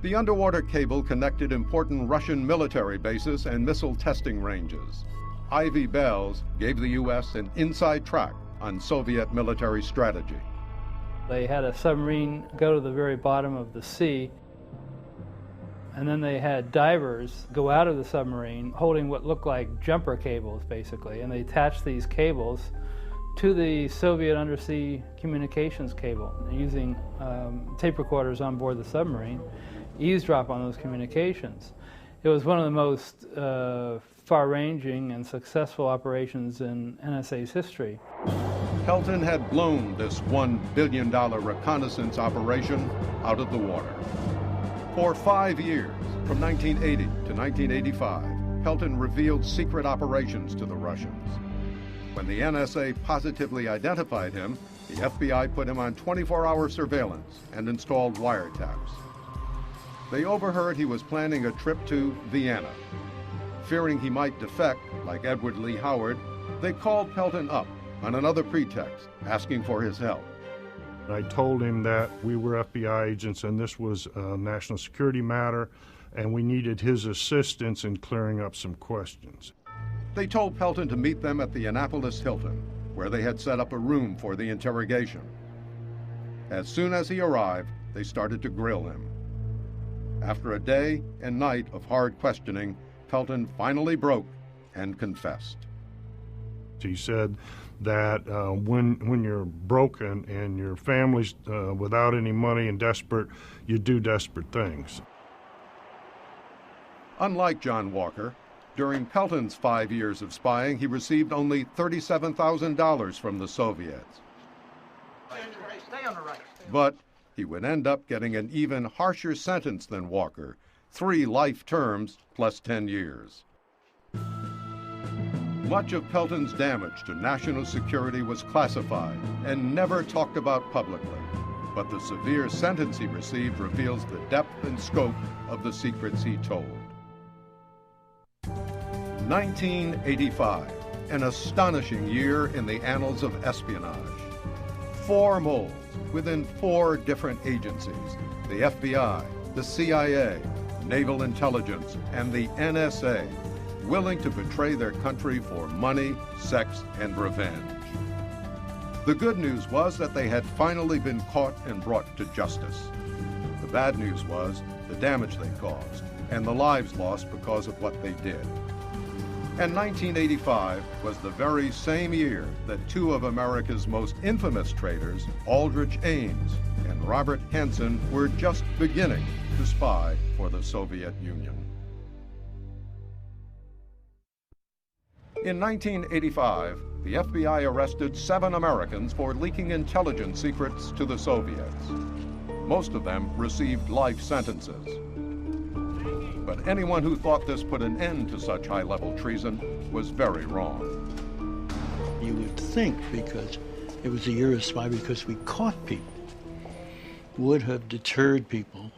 Speaker 4: The underwater cable connected important Russian military bases and missile testing ranges. Ivy Bells gave the U.S. an inside track on Soviet military strategy.
Speaker 9: They had a submarine go to the very bottom of the sea, and then they had divers go out of the submarine holding what looked like jumper cables, basically, and they attached these cables to the Soviet undersea communications cable, using tape recorders on board the submarine, eavesdrop on those communications. It was one of the most far-ranging and successful operations in NSA's history.
Speaker 4: Pelton had blown this $1 billion reconnaissance operation out of the water. For 5 years, from 1980 to 1985, Pelton revealed secret operations to the Russians. When the NSA positively identified him, the FBI put him on 24-hour surveillance and installed wiretaps. They overheard he was planning a trip to Vienna. Fearing he might defect, like Edward Lee Howard, they called Pelton up on another pretext, asking for his help.
Speaker 10: I told him that we were FBI agents and this was a national security matter, and we needed his assistance in clearing up some questions.
Speaker 4: They told Pelton to meet them at the Annapolis Hilton, where they had set up a room for the interrogation. As soon as he arrived, they started to grill him. After a day and night of hard questioning, Pelton finally broke and confessed.
Speaker 10: He said that when you're broken and your family's without any money and desperate, you do desperate things.
Speaker 4: Unlike John Walker, during Pelton's 5 years of spying, he received only $37,000 from the Soviets.
Speaker 11: Stay on the right.
Speaker 4: But he would end up getting an even harsher sentence than Walker, 3 life terms plus 10 years. Much of Pelton's damage to national security was classified and never talked about publicly. But the severe sentence he received reveals the depth and scope of the secrets he told. 1985, an astonishing year in the annals of espionage. 4 moles within 4 different agencies: the FBI, the CIA, Naval Intelligence, and the NSA, willing to betray their country for money, sex, and revenge. The good news was that they had finally been caught and brought to justice. The bad news was the damage they caused and the lives lost because of what they did. And 1985 was the very same year that 2 of America's most infamous traitors, Aldrich Ames and Robert Hanssen, were just beginning to spy for the Soviet Union. In 1985, the FBI arrested 7 Americans for leaking intelligence secrets to the Soviets. Most of them received life sentences. But anyone who thought this put an end to such high-level treason was very wrong.
Speaker 13: You would think, because it was a year of spy, because we caught people, would have deterred people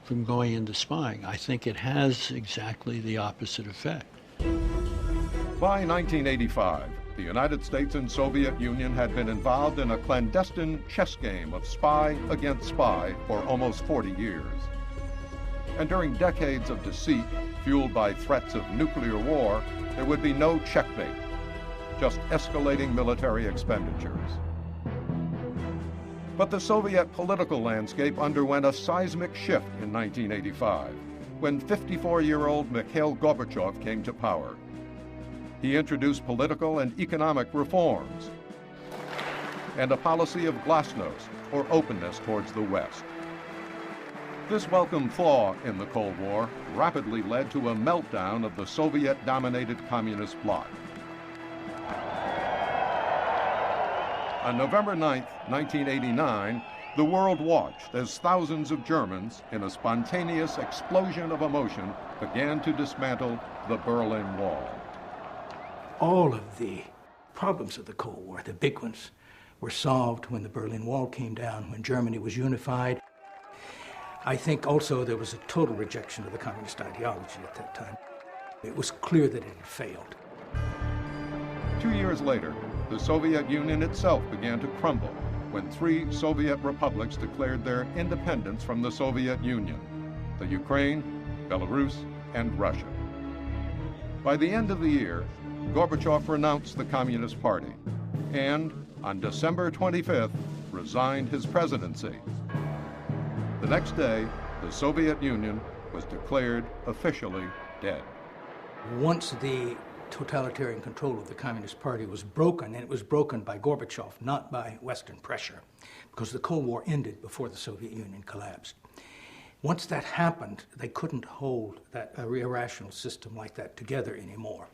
Speaker 13: from going into spying. I think it has exactly the opposite effect.
Speaker 4: By 1985, the United States and Soviet Union had been involved in a clandestine chess game of spy against spy for almost 40 years. And during decades of deceit, fueled by threats of nuclear war, there would be no checkmate, just escalating military expenditures. But the Soviet political landscape underwent a seismic shift in 1985, when 54-year-old Mikhail Gorbachev came to power. He introduced political and economic reforms and a policy of glasnost, or openness towards the West. This welcome thaw in the Cold War rapidly led to a meltdown of the Soviet-dominated communist bloc. On November 9, 1989, the world watched as thousands of Germans, in a spontaneous explosion of emotion, began to dismantle the Berlin Wall.
Speaker 11: All of the problems of the Cold War, the big ones,
Speaker 12: were solved when the Berlin Wall came down, when Germany was unified. I think also there was a total rejection of the communist ideology at that time. It was clear that it had failed.
Speaker 4: 2 years later, the Soviet Union itself began to crumble when 3 Soviet republics declared their independence from the Soviet Union: the Ukraine, Belarus, and Russia. By the end of the year, Gorbachev renounced the Communist Party and, on December 25th, resigned his presidency. The next day, the Soviet Union was declared officially dead.
Speaker 12: Once the totalitarian control of the Communist Party was broken, and it was broken by Gorbachev, not by Western pressure, because the Cold War ended before the Soviet Union collapsed. Once that happened, they couldn't hold that irrational system like that together anymore.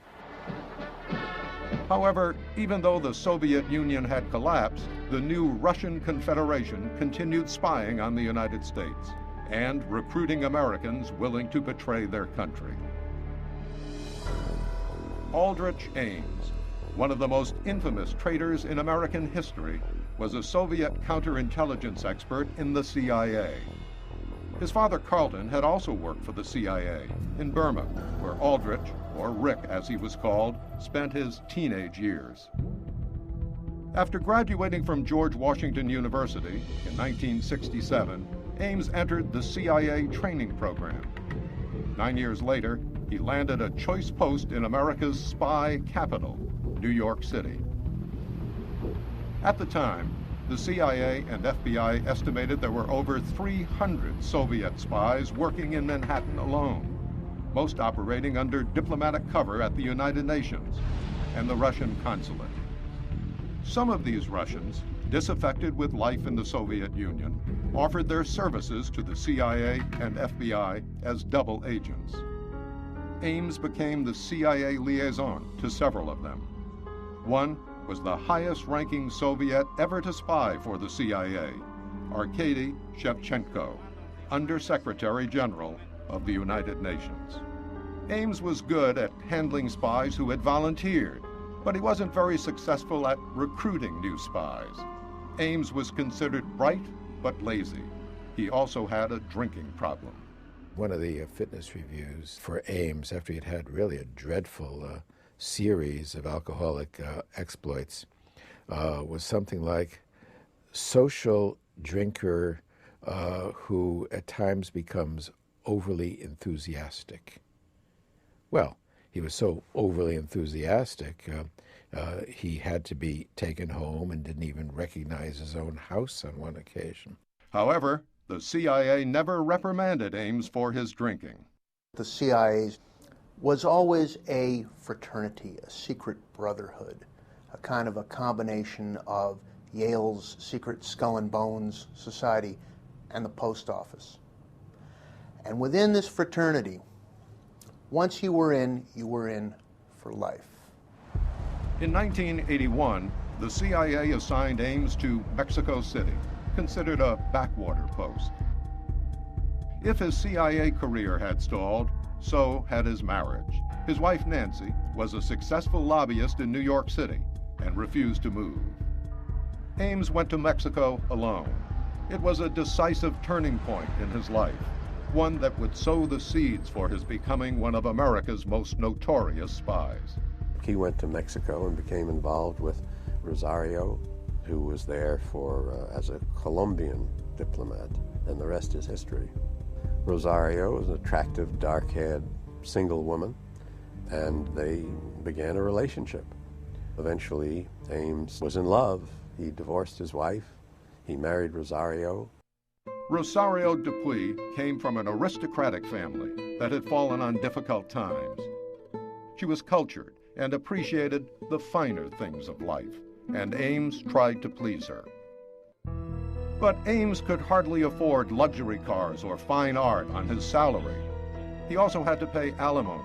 Speaker 4: However, even though the Soviet Union had collapsed, the new Russian Confederation continued spying on the United States and recruiting Americans willing to betray their country. Aldrich Ames, one of the most infamous traitors in American history, was a Soviet counterintelligence expert in the CIA. His father, Carlton, had also worked for the CIA in Burma, where Aldrich, or Rick as he was called, spent his teenage years. After graduating from George Washington University in 1967, Ames entered the CIA training program. 9 years later, he landed a choice post in America's spy capital, New York City. At the time, the CIA and FBI estimated there were over 300 Soviet spies working in Manhattan alone, most operating under diplomatic cover at the United Nations and the Russian consulate. Some of these Russians, disaffected with life in the Soviet Union, offered their services to the CIA and FBI as double agents. Ames became the CIA liaison to several of them. One was the highest-ranking Soviet ever to spy for the CIA, Arkady Shevchenko, Under-Secretary General of the United Nations. Ames was good at handling spies who had volunteered, but he wasn't very successful at recruiting new spies. Ames was considered bright but lazy. He also had a drinking problem.
Speaker 18: One of the fitness reviews for Ames, after he'd had really a dreadful series of alcoholic exploits, was something like social drinker who at times becomes overly enthusiastic. Well, he was so overly enthusiastic, he had to be taken home and didn't even recognize his own house on one occasion.
Speaker 4: However, the CIA never reprimanded Ames for his drinking.
Speaker 14: The CIA was always a fraternity, a secret brotherhood, a kind of a combination of Yale's secret Skull and Bones Society and the post office. And within this fraternity, once you were in for life.
Speaker 4: In 1981, the CIA assigned Ames to Mexico City, considered a backwater post. If his CIA career had stalled, so had his marriage. His wife, Nancy, was a successful lobbyist in New York City and refused to move. Ames went to Mexico alone. It was a decisive turning point in his life, one that would sow the seeds for his becoming one of America's most notorious spies.
Speaker 23: He went to Mexico and became involved with Rosario, who was there as a Colombian diplomat, and the rest is history. Rosario was an attractive, dark-haired, single woman, and they began a relationship. Eventually, Ames was in love. He divorced his wife. He married Rosario.
Speaker 4: Rosario Dupuy came from an aristocratic family that had fallen on difficult times. She was cultured and appreciated the finer things of life, and Ames tried to please her. But Ames could hardly afford luxury cars or fine art on his salary. He also had to pay alimony.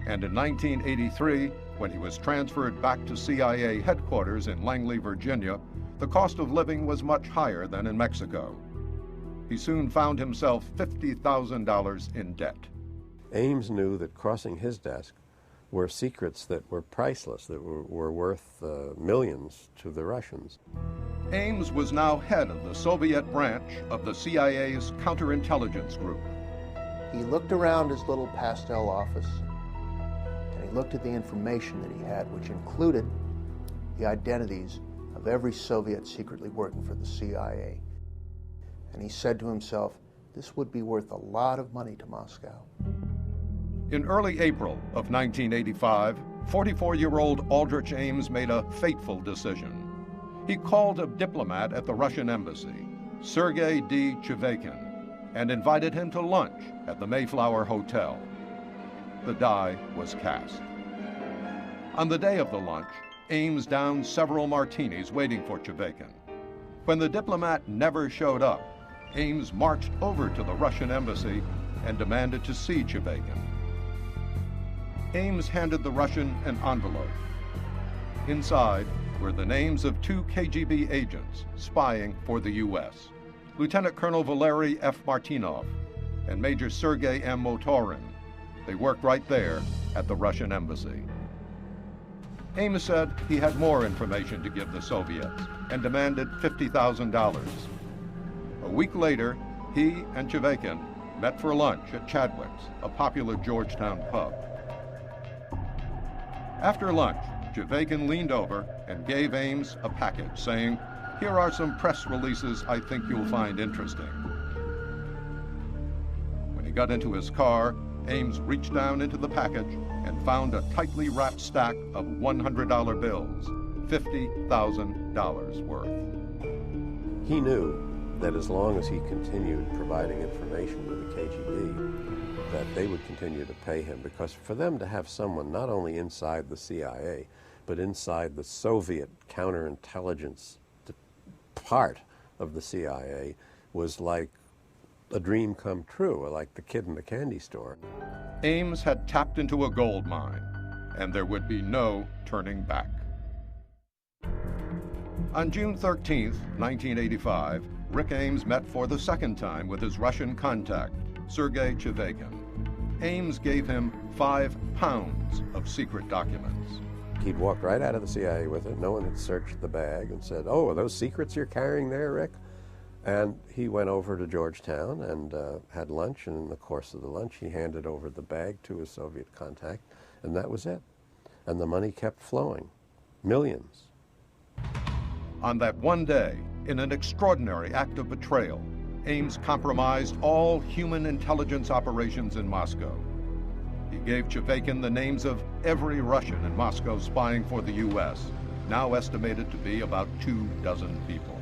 Speaker 4: And in 1983, when he was transferred back to CIA headquarters in Langley, Virginia, the cost of living was much higher than in Mexico. He soon found himself $50,000 in debt.
Speaker 23: Ames knew that crossing his desk were secrets that were priceless, that were worth millions to the Russians.
Speaker 4: Ames was now head of the Soviet branch of the CIA's counterintelligence group.
Speaker 14: He looked around his little pastel office, and he looked at the information that he had, which included the identities of every Soviet secretly working for the CIA. And he said to himself, this would be worth a lot of money to Moscow.
Speaker 4: In early April of 1985, 44-year-old Aldrich Ames made a fateful decision. He called a diplomat at the Russian embassy, Sergei D. Chvekin, and invited him to lunch at the Mayflower Hotel. The die was cast. On the day of the lunch, Ames downed several martinis waiting for Chvekin. When the diplomat never showed up, Ames marched over to the Russian embassy and demanded to see Chvekin. Ames handed the Russian an envelope. Inside were the names of 2 KGB agents spying for the U.S., Lieutenant Colonel Valery F. Martinov and Major Sergei M. Motorin. They worked right there at the Russian embassy. Ames said he had more information to give the Soviets and demanded $50,000. A week later, he and Chvekin met for lunch at Chadwick's, a popular Georgetown pub. After lunch, Chvekin leaned over and gave Ames a package, saying, "Here are some press releases I think you'll find interesting." When he got into his car, Ames reached down into the package and found a tightly wrapped stack of $100 bills, $50,000 worth.
Speaker 23: He knew that as long as he continued providing information to the KGB, that they would continue to pay him, because for them to have someone not only inside the CIA, but inside the Soviet counterintelligence part of the CIA was like a dream come true, or like the kid in the candy store.
Speaker 4: Ames had tapped into a gold mine, and there would be no turning back. On June 13, 1985, Rick Ames met for the second time with his Russian contact, Sergei Chvekin. Ames gave him 5 pounds of secret documents.
Speaker 23: He'd walked right out of the CIA with it. No one had searched the bag and said, "Oh, are those secrets you're carrying there, Rick?" And he went over to Georgetown and had lunch, and in the course of the lunch, he handed over the bag to his Soviet contact, and that was it. And the money kept flowing. Millions.
Speaker 4: On that one day, in an extraordinary act of betrayal, Ames compromised all human intelligence operations in Moscow. He gave Chvekin the names of every Russian in Moscow spying for the U.S., now estimated to be about 24 people.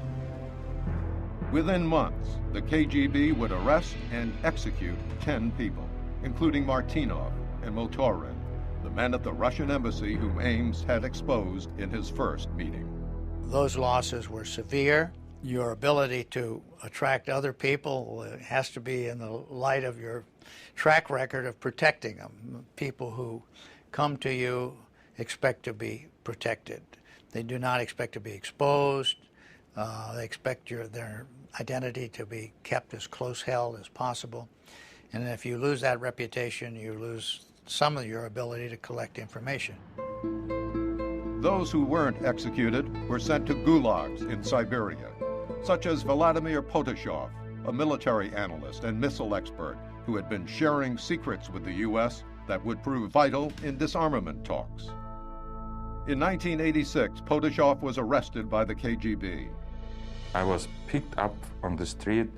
Speaker 4: Within months, the KGB would arrest and execute 10 people, including Martinov and Motorin, the men at the Russian embassy whom Ames had exposed in his first meeting.
Speaker 8: Those losses were severe. Your ability to attract other people has to be in the light of your track record of protecting them. People who come to you expect to be protected. They do not expect to be exposed. They expect their identity to be kept as close held as possible. And if you lose that reputation, you lose some of your ability to collect information.
Speaker 4: Those who weren't executed were sent to gulags in Siberia, such as Vladimir Potashov, a military analyst and missile expert who had been sharing secrets with the U.S. that would prove vital in disarmament talks. In 1986, Potashov was arrested by the KGB.
Speaker 15: I was picked up on the street,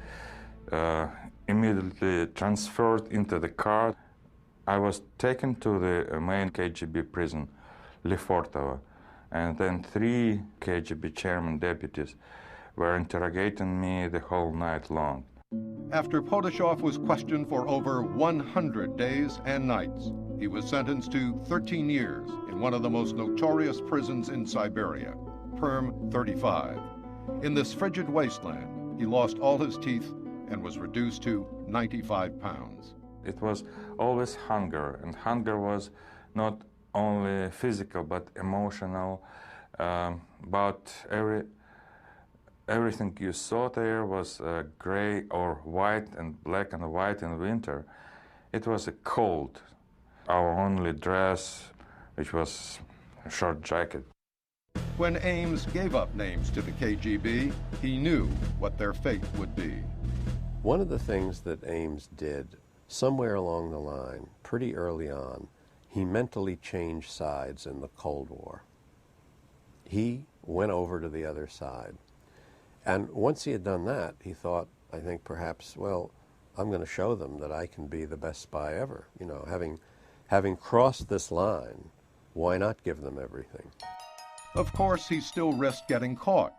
Speaker 15: immediately transferred into the car. I was taken to the main KGB prison, Lefortovo, and then 3 KGB chairman deputies were interrogating me the whole night long.
Speaker 4: After Potashov was questioned for over 100 days and nights, he was sentenced to 13 years in one of the most notorious prisons in Siberia, Perm 35. In this frigid wasteland, he lost all his teeth and was reduced to 95 pounds.
Speaker 15: It was always hunger, and hunger was not only physical but emotional. About everything you saw there was gray or white and black and white in winter. It was a cold. Our only dress which was a short jacket.
Speaker 4: When Ames gave up names to the KGB, he knew what their fate would be.
Speaker 23: One of the things that Ames did somewhere along the line, pretty early on, he mentally changed sides in the Cold War. He went over to the other side. And once he had done that, he thought, I think perhaps, well, I'm going to show them that I can be the best spy ever. You know, having crossed this line, why not give them everything?
Speaker 4: Of course, he still risked getting caught.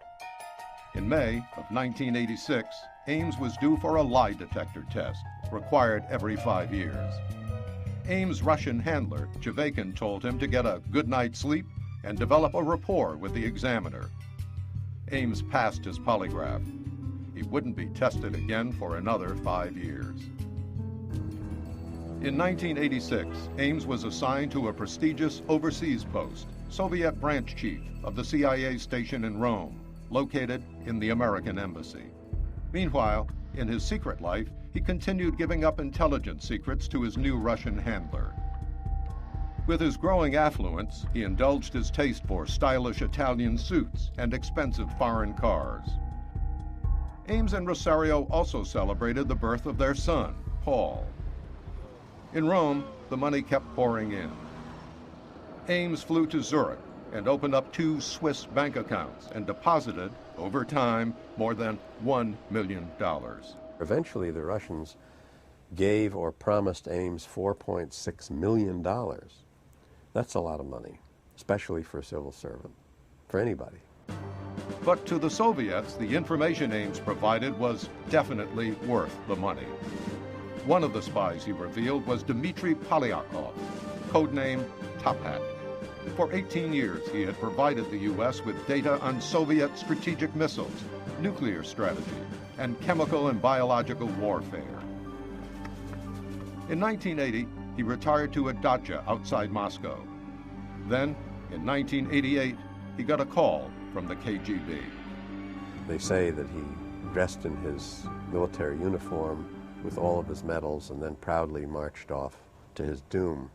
Speaker 4: In May of 1986, Ames was due for a lie detector test, required every 5 years. Ames' Russian handler, Chavakin, told him to get a good night's sleep and develop a rapport with the examiner. Ames passed his polygraph. He wouldn't be tested again for another 5 years. In 1986, Ames was assigned to a prestigious overseas post, Soviet branch chief of the CIA station in Rome, located in the American embassy. Meanwhile, in his secret life, he continued giving up intelligence secrets to his new Russian handler. With his growing affluence, he indulged his taste for stylish Italian suits and expensive foreign cars. Ames and Rosario also celebrated the birth of their son, Paul. In Rome, the money kept pouring in. Ames flew to Zurich and opened up 2 Swiss bank accounts and deposited, over time, more than $1 million.
Speaker 23: Eventually, the Russians gave or promised Ames $4.6 million. That's a lot of money, especially for a civil servant, for anybody.
Speaker 4: But to the Soviets, the information Ames provided was definitely worth the money. One of the spies he revealed was Dmitry Polyakov, codename Top Hat. For 18 years, he had provided the U.S. with data on Soviet strategic missiles, nuclear strategy, and chemical and biological warfare. In 1980, he retired to a dacha outside Moscow. Then, in 1988, he got a call from the KGB.
Speaker 23: They say that he dressed in his military uniform with all of his medals and then proudly marched off to his doom.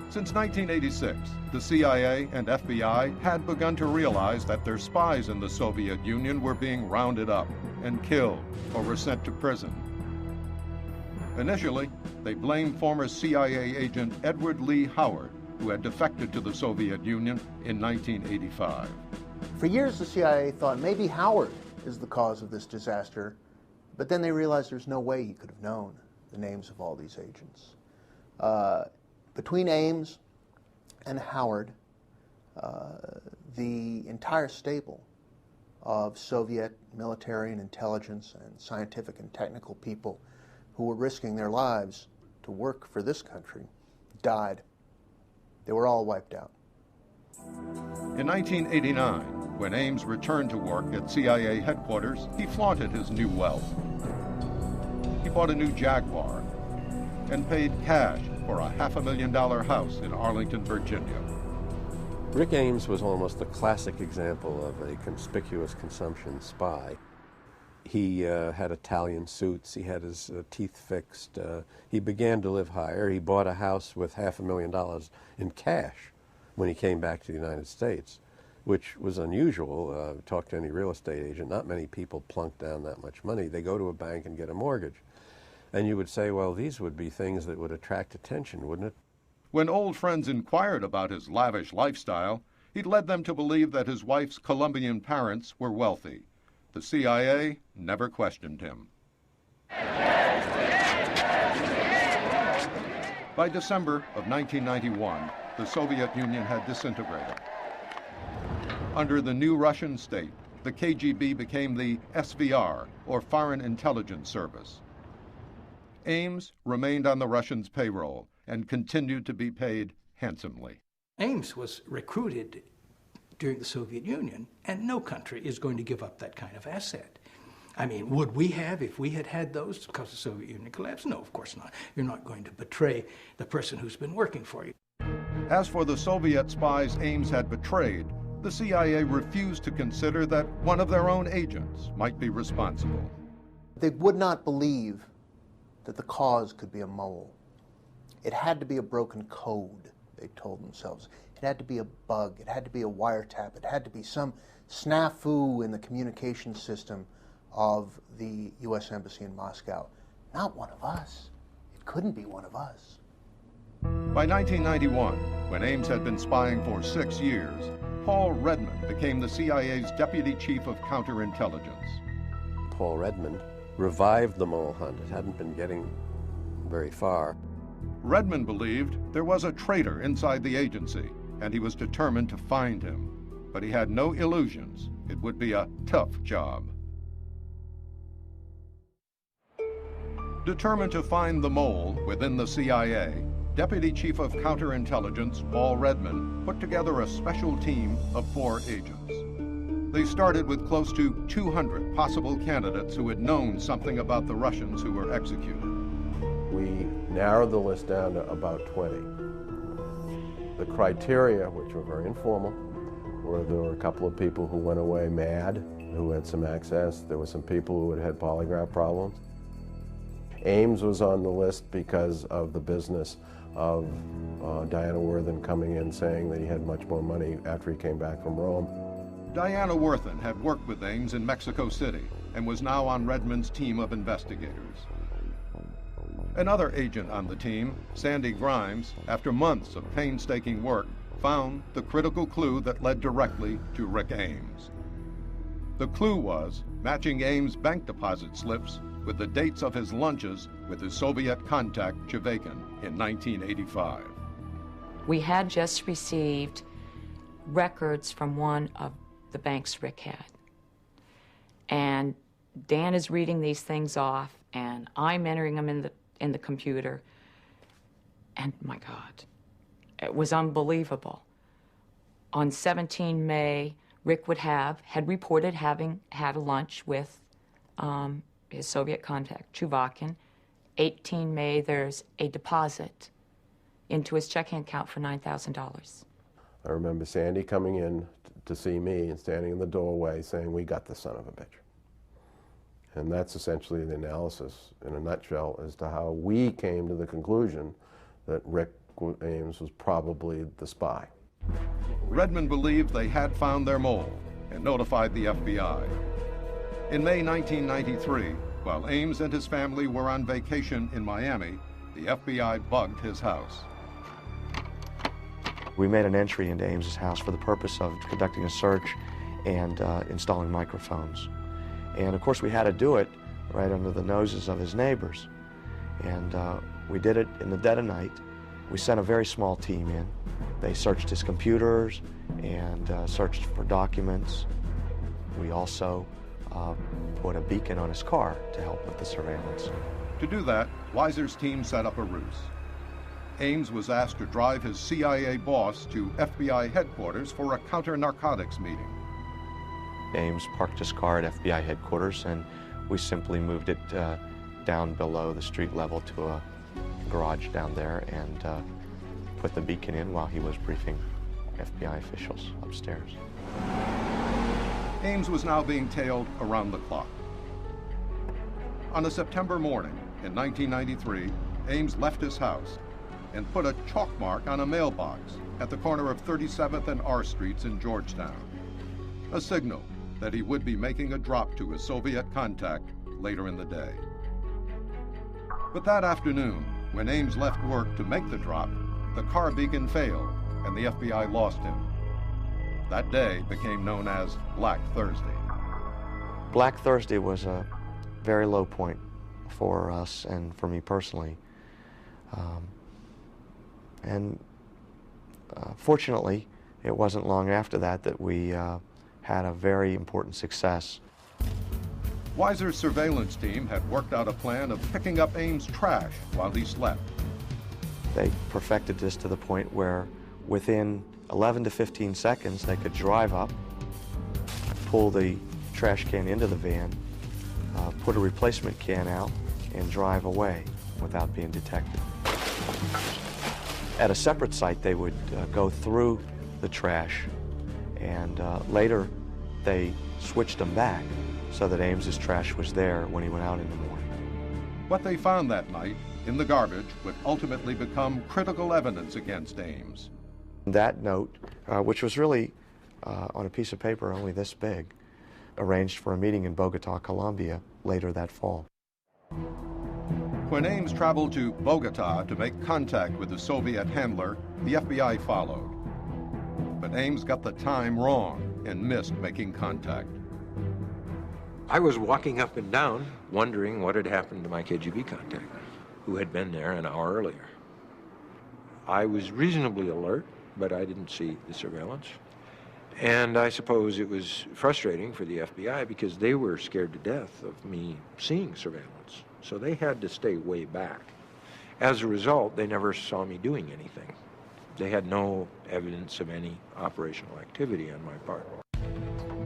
Speaker 4: Since 1986, the CIA and FBI had begun to realize that their spies in the Soviet Union were being rounded up and killed or were sent to prison. Initially, they blamed former CIA agent Edward Lee Howard, who had defected to the Soviet Union in 1985.
Speaker 14: For years, the CIA thought maybe Howard is the cause of this disaster, but then they realized there's no way he could have known the names of all these agents. Between Ames and Howard, the entire stable of Soviet military and intelligence and scientific and technical people who were risking their lives to work for this country died. They were all wiped out.
Speaker 4: In 1989, when Ames returned to work at CIA headquarters, he flaunted his new wealth. He bought a new Jaguar and paid cash for a $500,000 house in Arlington, Virginia.
Speaker 23: Rick Ames was almost a classic example of a conspicuous consumption spy. He had Italian suits, he had his teeth fixed, he began to live higher. He bought a house with $500,000 in cash when he came back to the United States, which was unusual. Talk to any real estate agent, not many people plunk down that much money. They go to a bank and get a mortgage. And you would say, well, these would be things that would attract attention, wouldn't it?
Speaker 4: When old friends inquired about his lavish lifestyle, he'd led them to believe that his wife's Colombian parents were wealthy. The CIA never questioned him. By December of 1991, the Soviet Union had disintegrated. Under the new Russian state, the KGB became the SVR, or Foreign Intelligence Service. Ames remained on the Russians' payroll and continued to be paid handsomely.
Speaker 12: Ames was recruited during the Soviet Union, and no country is going to give up that kind of asset. I mean, would we have if we had had those because the Soviet Union collapsed? No, of course not. You're not going to betray the person who's been working for you.
Speaker 4: As for the Soviet spies Ames had betrayed, the CIA refused to consider that one of their own agents might be responsible.
Speaker 14: They would not believe that the cause could be a mole. It had to be a broken code. they told themselves. It had to be a bug, it had to be a wiretap, it had to be some snafu in the communication system of the U.S. Embassy in Moscow. Not one of us. It couldn't be one of us.
Speaker 4: By 1991, when Ames had been spying for 6 years, Paul Redmond became the CIA's Deputy Chief of Counterintelligence.
Speaker 23: Paul Redmond revived the mole hunt. It hadn't been getting very far.
Speaker 4: Redmond believed there was a traitor inside the agency, and he was determined to find him. But he had no illusions. It would be a tough job. Determined to find the mole within the CIA, Deputy Chief of Counterintelligence Paul Redmond put together a special team of 4 agents. They started with close to 200 possible candidates who had known something about the Russians who were executed.
Speaker 23: We narrowed the list down to about 20. The criteria, which were very informal, were there were a couple of people who went away mad, who had some access. There were some people who had had polygraph problems. Ames was on the list because of the business of Diana Worthen coming in saying that he had much more money after he came back from Rome.
Speaker 4: Diana Worthen had worked with Ames in Mexico City and was now on Redmond's team of investigators. Another agent on the team, Sandy Grimes, after months of painstaking work, found the critical clue that led directly to Rick Ames. The clue was matching Ames' bank deposit slips with the dates of his lunches with his Soviet contact Chevekin in 1985.
Speaker 16: We had just received records from one of the banks Rick had. And Dan is reading these things off, and I'm entering them in the computer. And my God, it was unbelievable. On 17 May, Rick had reported having had a lunch with his Soviet contact, Chevekin. 18 May, there's a deposit into his checking account for $9,000.
Speaker 23: I remember Sandy coming in to see me and standing in the doorway saying, "We got the son of a bitch." And that's essentially the analysis in a nutshell as to how we came to the conclusion that Rick Ames was probably the spy.
Speaker 4: Redmond believed they had found their mole and notified the FBI. In May 1993, while Ames and his family were on vacation in Miami, the FBI bugged his house.
Speaker 17: We made an entry into Ames's house for the purpose of conducting a search and installing microphones. And of course we had to do it right under the noses of his neighbors. And we did it in the dead of night. We sent a very small team in. They searched his computers and searched for documents. We also put a beacon on his car to help with the surveillance.
Speaker 4: To do that, Weiser's team set up a ruse. Ames was asked to drive his CIA boss to FBI headquarters for a counter-narcotics meeting.
Speaker 17: Ames parked his car at FBI headquarters, and we simply moved it down below the street level to a garage down there and put the beacon in while he was briefing FBI officials upstairs.
Speaker 4: Ames was now being tailed around the clock. On a September morning in 1993, Ames left his house and put a chalk mark on a mailbox at the corner of 37th and R Streets in Georgetown, a signal that he would be making a drop to his Soviet contact later in the day. But that afternoon, when Ames left work to make the drop, the car beacon failed and the FBI lost him. That day became known as Black Thursday.
Speaker 17: Black Thursday was a very low point for us and for me personally. Fortunately, it wasn't long after that that we had a very important success.
Speaker 4: Weiser's surveillance team had worked out a plan of picking up Ames' trash while he slept.
Speaker 17: They perfected this to the point where within 11 to 15 seconds they could drive up, pull the trash can into the van, put a replacement can out, and drive away without being detected. At a separate site they would go through the trash, and later they switched them back so that Ames's trash was there when he went out in the morning.
Speaker 4: What they found that night in the garbage would ultimately become critical evidence against Ames.
Speaker 17: That note, which was really on a piece of paper only this big, arranged for a meeting in Bogota, Colombia later that fall.
Speaker 4: When Ames traveled to Bogota to make contact with the Soviet handler, the FBI followed. But Ames got the time wrong and missed making contact.
Speaker 6: I was walking up and down wondering what had happened to my KGB contact, who had been there an hour earlier. I was reasonably alert, but I didn't see the surveillance. And I suppose it was frustrating for the FBI because they were scared to death of me seeing surveillance. So they had to stay way back. As a result, they never saw me doing anything. They had no evidence of any operational activity on my part.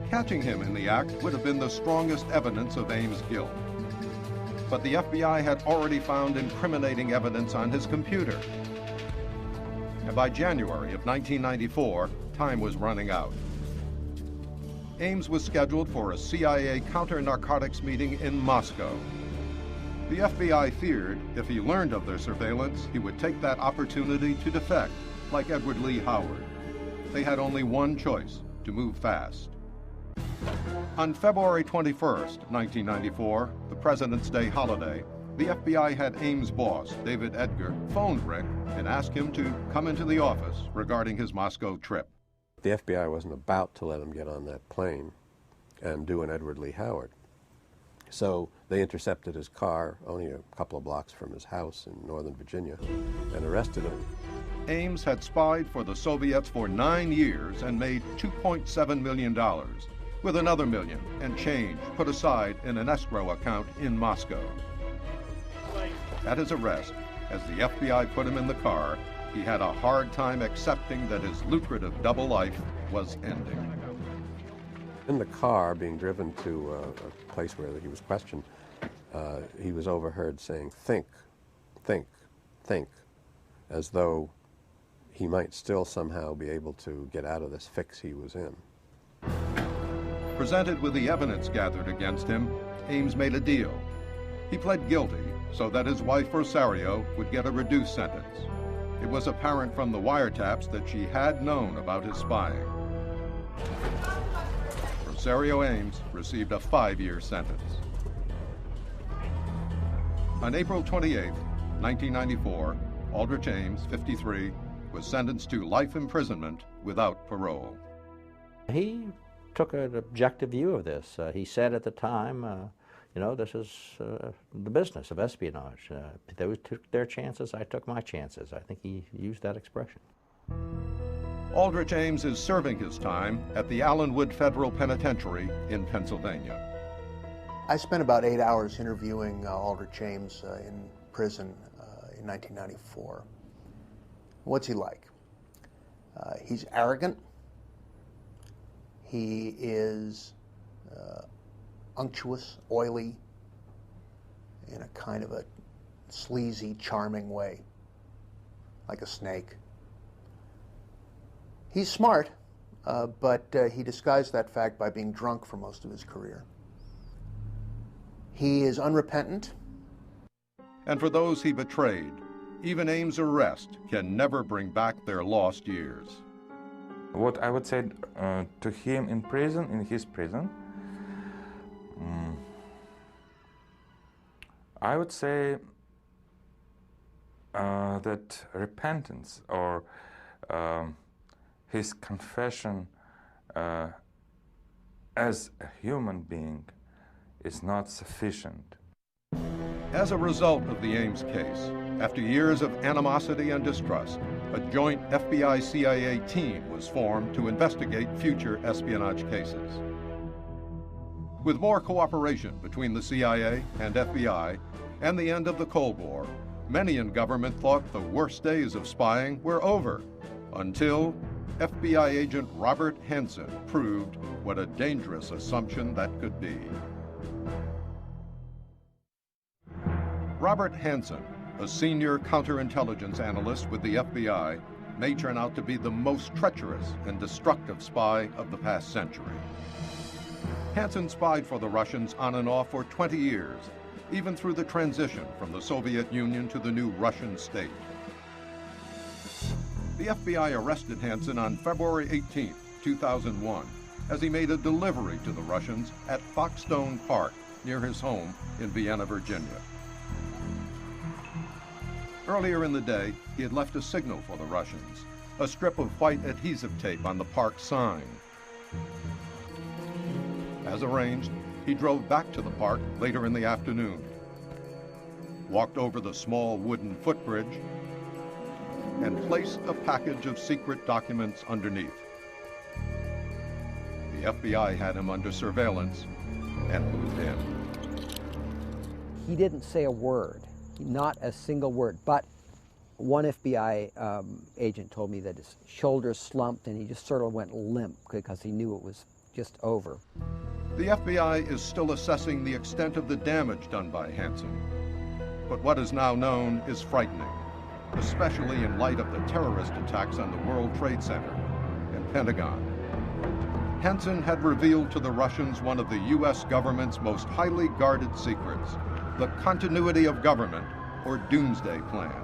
Speaker 4: Catching him in the act would have been the strongest evidence of Ames' guilt. But the FBI had already found incriminating evidence on his computer. And by January of 1994, time was running out. Ames was scheduled for a CIA counter-narcotics meeting in Moscow. The FBI feared if he learned of their surveillance, he would take that opportunity to defect, like Edward Lee Howard. They had only one choice: to move fast. On February 21st, 1994, the President's Day holiday, the FBI had Ames' boss, David Edgar, phoned Rick and asked him to come into the office regarding his Moscow trip.
Speaker 23: The FBI wasn't about to let him get on that plane and do an Edward Lee Howard. So they intercepted his car only a couple of blocks from his house in Northern Virginia and arrested him.
Speaker 4: Ames had spied for the Soviets for 9 years and made $2.7 million, with another $1 million and change put aside in an escrow account in Moscow. At his arrest, as the FBI put him in the car, he had a hard time accepting that his lucrative double life was ending.
Speaker 23: In the car, being driven to a place where he was questioned, he was overheard saying, "Think, think, think," as though he might still somehow be able to get out of this fix he was in.
Speaker 4: Presented with the evidence gathered against him, Ames made a deal. He pled guilty so that his wife Rosario would get a reduced sentence. It was apparent from the wiretaps that she had known about his spying. Rosario Ames received a 5-year sentence. On April 28, 1994, Aldrich Ames, 53, was sentenced to life imprisonment without parole.
Speaker 19: He took an objective view of this. He said at the time, you know, this is the business of espionage. They took their chances, I took my chances. I think he used that expression.
Speaker 4: Aldrich Ames is serving his time at the Allenwood Federal Penitentiary in Pennsylvania.
Speaker 14: I spent about 8 hours interviewing Aldrich Ames in prison in 1994. What's he like? He's arrogant. He is unctuous, oily, in a kind of a sleazy, charming way, like a snake. He's smart, but he disguised that fact by being drunk for most of his career. He is unrepentant.
Speaker 4: And for those he betrayed, even Ames' arrest can never bring back their lost years.
Speaker 15: What I would say to him in prison, in his prison, I would say that repentance or his confession as a human being is not sufficient.
Speaker 4: As a result of the Ames case, after years of animosity and distrust, a joint FBI-CIA team was formed to investigate future espionage cases. With more cooperation between the CIA and FBI and the end of the Cold War, many in government thought the worst days of spying were over, until FBI agent Robert Hansen proved what a dangerous assumption that could be. Robert Hansen, a senior counterintelligence analyst with the FBI, may turn out to be the most treacherous and destructive spy of the past century. Hansen spied for the Russians on and off for 20 years, even through the transition from the Soviet Union to the new Russian state. The FBI arrested Hansen on February 18, 2001, as he made a delivery to the Russians at Foxstone Park, near his home in Vienna, Virginia. Earlier in the day, he had left a signal for the Russians, a strip of white adhesive tape on the park sign. As arranged, he drove back to the park later in the afternoon, walked over the small wooden footbridge, and placed a package of secret documents underneath. The FBI had him under surveillance and moved in.
Speaker 20: He didn't say a word, not a single word, but one FBI agent told me that his shoulders slumped and he just sort of went limp because he knew it was just over.
Speaker 4: The FBI is still assessing the extent of the damage done by Hansen. But what is now known is frightening, especially in light of the terrorist attacks on the World Trade Center and Pentagon. Hansen had revealed to the Russians one of the U.S. government's most highly guarded secrets, the continuity of government, or doomsday plan.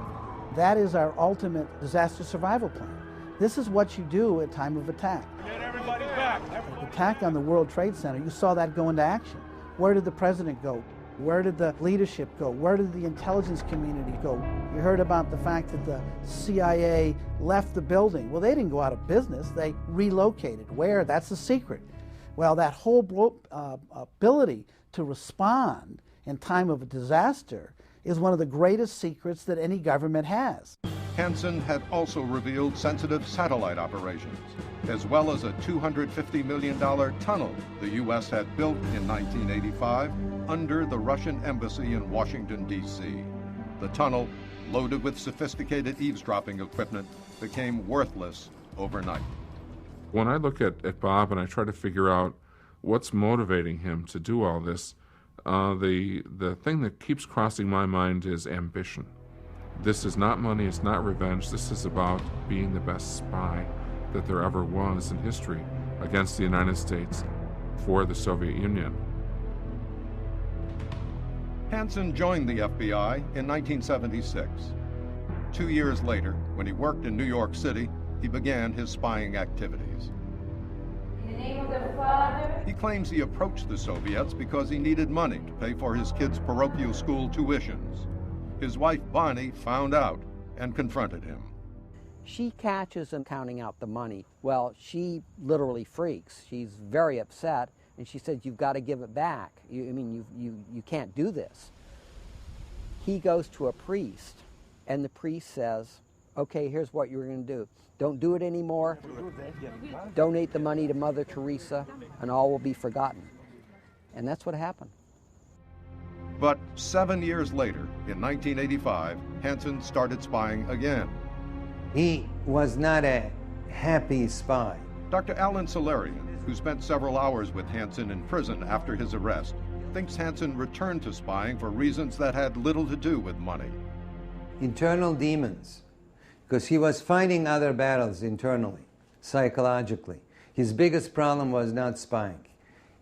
Speaker 21: That is our ultimate disaster survival plan. This is what you do at time of attack.
Speaker 11: Get everybody back.
Speaker 21: The attack on the World Trade Center, you saw that go into action. Where did the president go? Where did the leadership go? Where did the intelligence community go? You heard about the fact that the CIA left the building. Well, they didn't go out of business. They relocated. Where? That's the secret. Well, that whole ability to respond in time of a disaster is one of the greatest secrets that any government has.
Speaker 4: Hansen had also revealed sensitive satellite operations, as well as a $250 million tunnel the U.S. had built in 1985 under the Russian embassy in Washington, D.C. The tunnel, loaded with sophisticated eavesdropping equipment, became worthless overnight.
Speaker 22: When I look at Bob and I try to figure out what's motivating him to do all this, the thing that keeps crossing my mind is ambition. This is not money, it's not revenge, this is about being the best spy that there ever was in history against the United States for the Soviet Union.
Speaker 4: Hansen joined the FBI in 1976. 2 years later, when he worked in New York City, he began his spying activities.
Speaker 24: In the name of the Father.
Speaker 4: He claims he approached the Soviets because he needed money to pay for his kids' parochial school tuitions. His wife, Bonnie, found out and confronted him.
Speaker 20: She catches him counting out the money. Well, she literally freaks. She's very upset, and she said, "You've got to give it back. You can't do this." He goes to a priest, and the priest says, "Okay, here's what you're going to do. Don't do it anymore. Donate the money to Mother Teresa, and all will be forgotten." And that's what happened.
Speaker 4: But 7 years later, in 1985, Hansen started spying again.
Speaker 25: He was not a happy spy.
Speaker 4: Dr. Alan Solarian, who spent several hours with Hansen in prison after his arrest, thinks Hansen returned to spying for reasons that had little to do with money.
Speaker 25: Internal demons, because he was fighting other battles internally, psychologically. His biggest problem was not spying.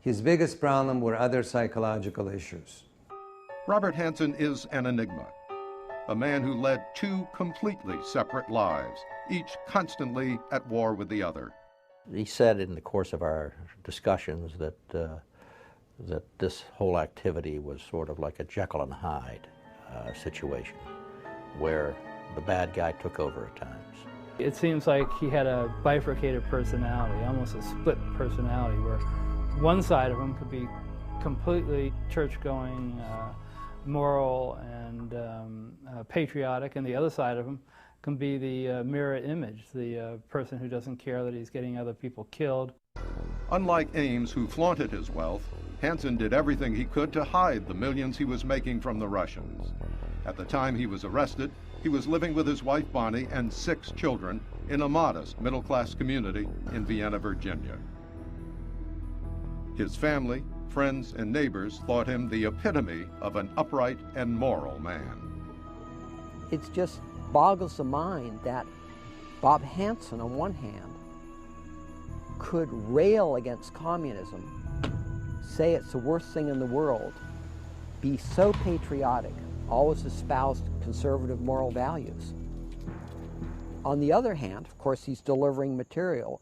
Speaker 25: His biggest problem were other psychological issues.
Speaker 4: Robert Hansen is an enigma, a man who led two completely separate lives, each constantly at war with the other.
Speaker 19: He said in the course of our discussions that that this whole activity was sort of like a Jekyll and Hyde situation, where the bad guy took over at times.
Speaker 9: It seems like he had a bifurcated personality, almost a split personality, where one side of him could be completely church-going, moral and patriotic, and the other side of him can be the mirror image, the person who doesn't care that he's getting other people killed.
Speaker 4: Unlike Ames, who flaunted his wealth, Hansen did everything he could to hide the millions he was making from the Russians. At the time he was arrested, he was living with his wife Bonnie and 6 children in a modest middle-class community in Vienna, Virginia. His family, friends, and neighbors thought him the epitome of an upright and moral man.
Speaker 20: It just boggles the mind that Bob Hansen, on one hand, could rail against communism, say it's the worst thing in the world, be so patriotic, always espoused conservative moral values. On the other hand, of course, he's delivering material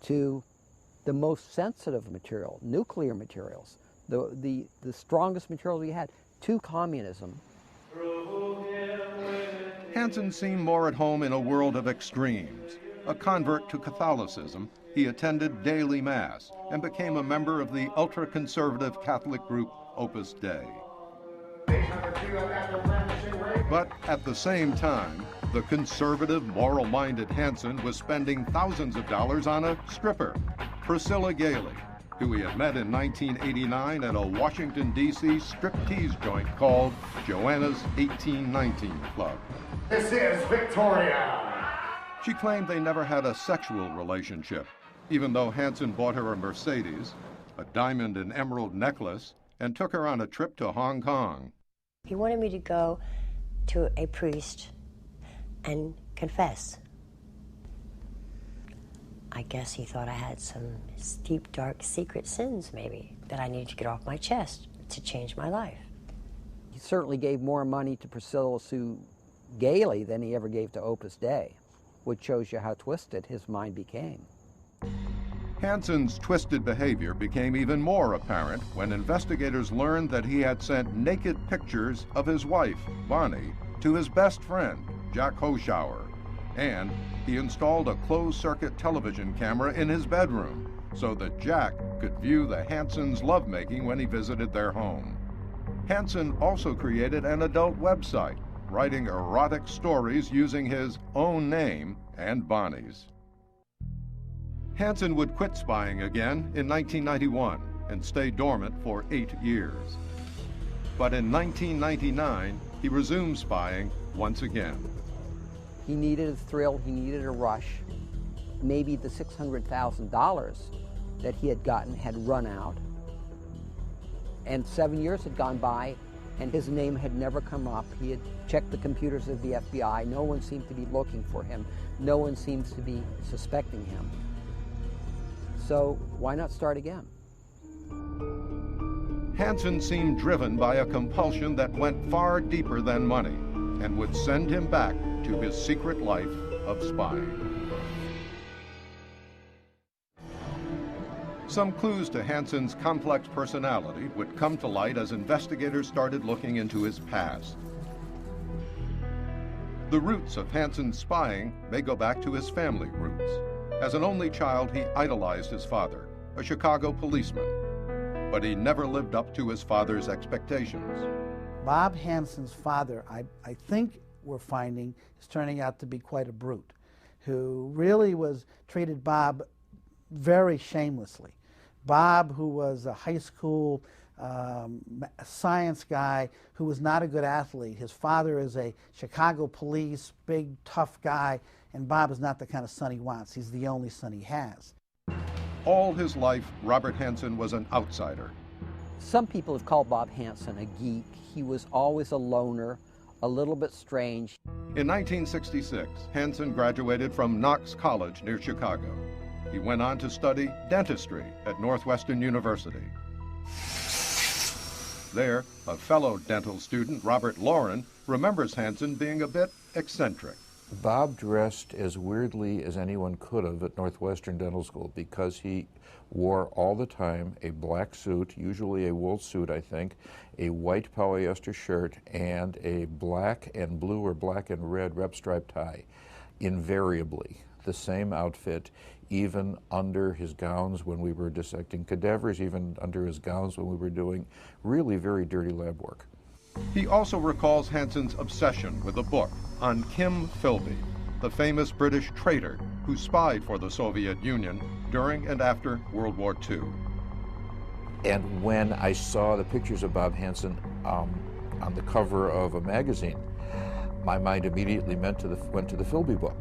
Speaker 20: to the most sensitive material, nuclear materials, the strongest material we had, to communism.
Speaker 4: Hansen seemed more at home in a world of extremes. A convert to Catholicism, he attended daily Mass and became a member of the ultra-conservative Catholic group Opus Dei. But at the same time, the conservative, moral-minded Hansen was spending thousands of dollars on a stripper, Priscilla Gailey, who he had met in 1989 at a Washington, D.C. striptease joint called Joanna's 1819 Club.
Speaker 1: This is Victoria.
Speaker 4: She claimed they never had a sexual relationship, even though Hansen bought her a Mercedes, a diamond and emerald necklace, and took her on a trip to Hong Kong.
Speaker 2: He wanted me to go to a priest and confess. I guess he thought I had some deep, dark, secret sins, maybe, that I needed to get off my chest to change my life.
Speaker 20: He certainly gave more money to Priscilla Sue Gailey than he ever gave to Opus Dei, which shows you how twisted his mind became.
Speaker 4: Hansen's twisted behavior became even more apparent when investigators learned that he had sent naked pictures of his wife, Bonnie, to his best friend, Jack Hoschauer, and he installed a closed-circuit television camera in his bedroom so that Jack could view the Hansens' lovemaking when he visited their home. Hansen also created an adult website, writing erotic stories using his own name and Bonnie's. Hansen would quit spying again in 1991 and stay dormant for 8 years. But in 1999, he resumed spying once again.
Speaker 20: He needed a thrill, he needed a rush. Maybe the $600,000 that he had gotten had run out. And 7 years had gone by and his name had never come up. He had checked the computers of the FBI. No one seemed to be looking for him. No one seems to be suspecting him. So why not start again?
Speaker 4: Hansen seemed driven by a compulsion that went far deeper than money and would send him back to his secret life of spying. Some clues to Hansen's complex personality would come to light as investigators started looking into his past. The roots of Hansen's spying may go back to his family roots. As an only child, he idolized his father, a Chicago policeman, but he never lived up to his father's expectations.
Speaker 21: Bob Hansen's father, I think we're finding, is turning out to be quite a brute, who really treated Bob very shamelessly. Bob, who was a high school science guy who was not a good athlete. His father is a Chicago police, big, tough guy, and Bob is not the kind of son he wants. He's the only son he has.
Speaker 4: All his life, Robert Hansen was an outsider.
Speaker 20: Some people have called Bob Hansen a geek. He was always a loner, a little bit strange.
Speaker 4: In 1966, Hansen graduated from Knox College near Chicago. He went on to study dentistry at Northwestern University. There, a fellow dental student, Robert Lauren, remembers Hansen being a bit eccentric.
Speaker 3: Bob dressed as weirdly as anyone could have at Northwestern Dental School because he wore all the time a black suit, usually a wool suit, I think, a white polyester shirt, and a black and blue or black and red rep stripe tie. Invariably, the same outfit, even under his gowns when we were dissecting cadavers, even under his gowns when we were doing really very dirty lab work.
Speaker 4: He also recalls Hansen's obsession with a book on Kim Philby, the famous British traitor who spied for the Soviet Union during and after World War II.
Speaker 3: And when I saw the pictures of Bob Hansen on the cover of a magazine, my mind immediately went to the Philby book,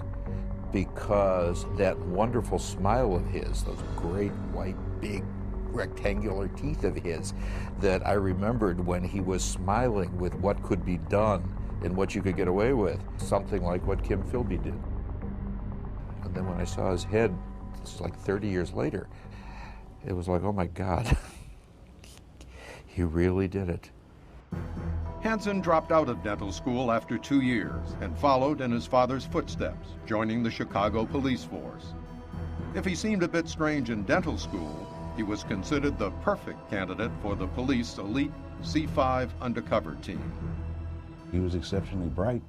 Speaker 3: because that wonderful smile of his, those great white big rectangular teeth of his that I remembered when he was smiling with what could be done and what you could get away with, something like what Kim Philby did. And then when I saw his head, this is like 30 years later, it was like, oh my God, he really did it.
Speaker 4: Hansen dropped out of dental school after 2 years and followed in his father's footsteps, joining the Chicago police force. If he seemed a bit strange in dental school, he was considered the perfect candidate for the police elite C5 undercover team.
Speaker 5: He was exceptionally bright.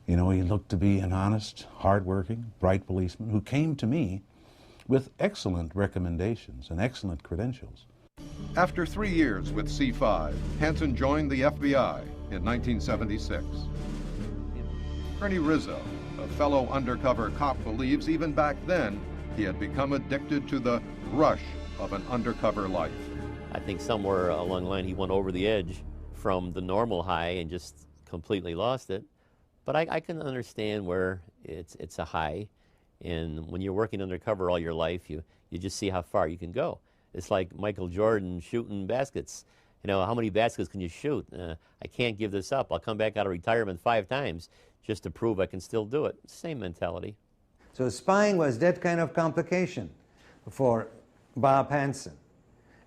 Speaker 5: You know, he looked to be an honest, hardworking, bright policeman who came to me with excellent recommendations and excellent credentials.
Speaker 4: After 3 years with C5, Hansen joined the FBI in 1976. Ernie Rizzo, a fellow undercover cop, believes even back then he had become addicted to the rush of an undercover life.
Speaker 7: I think somewhere along the line he went over the edge from the normal high and just completely lost it. But I can understand where it's a high, and when you're working undercover all your life, you just see how far you can go. It's like Michael Jordan shooting baskets. You know, how many baskets can you shoot? I can't give this up. I'll come back out of retirement 5 times just to prove I can still do it. Same mentality.
Speaker 25: So spying was that kind of complication for Bob Hansen.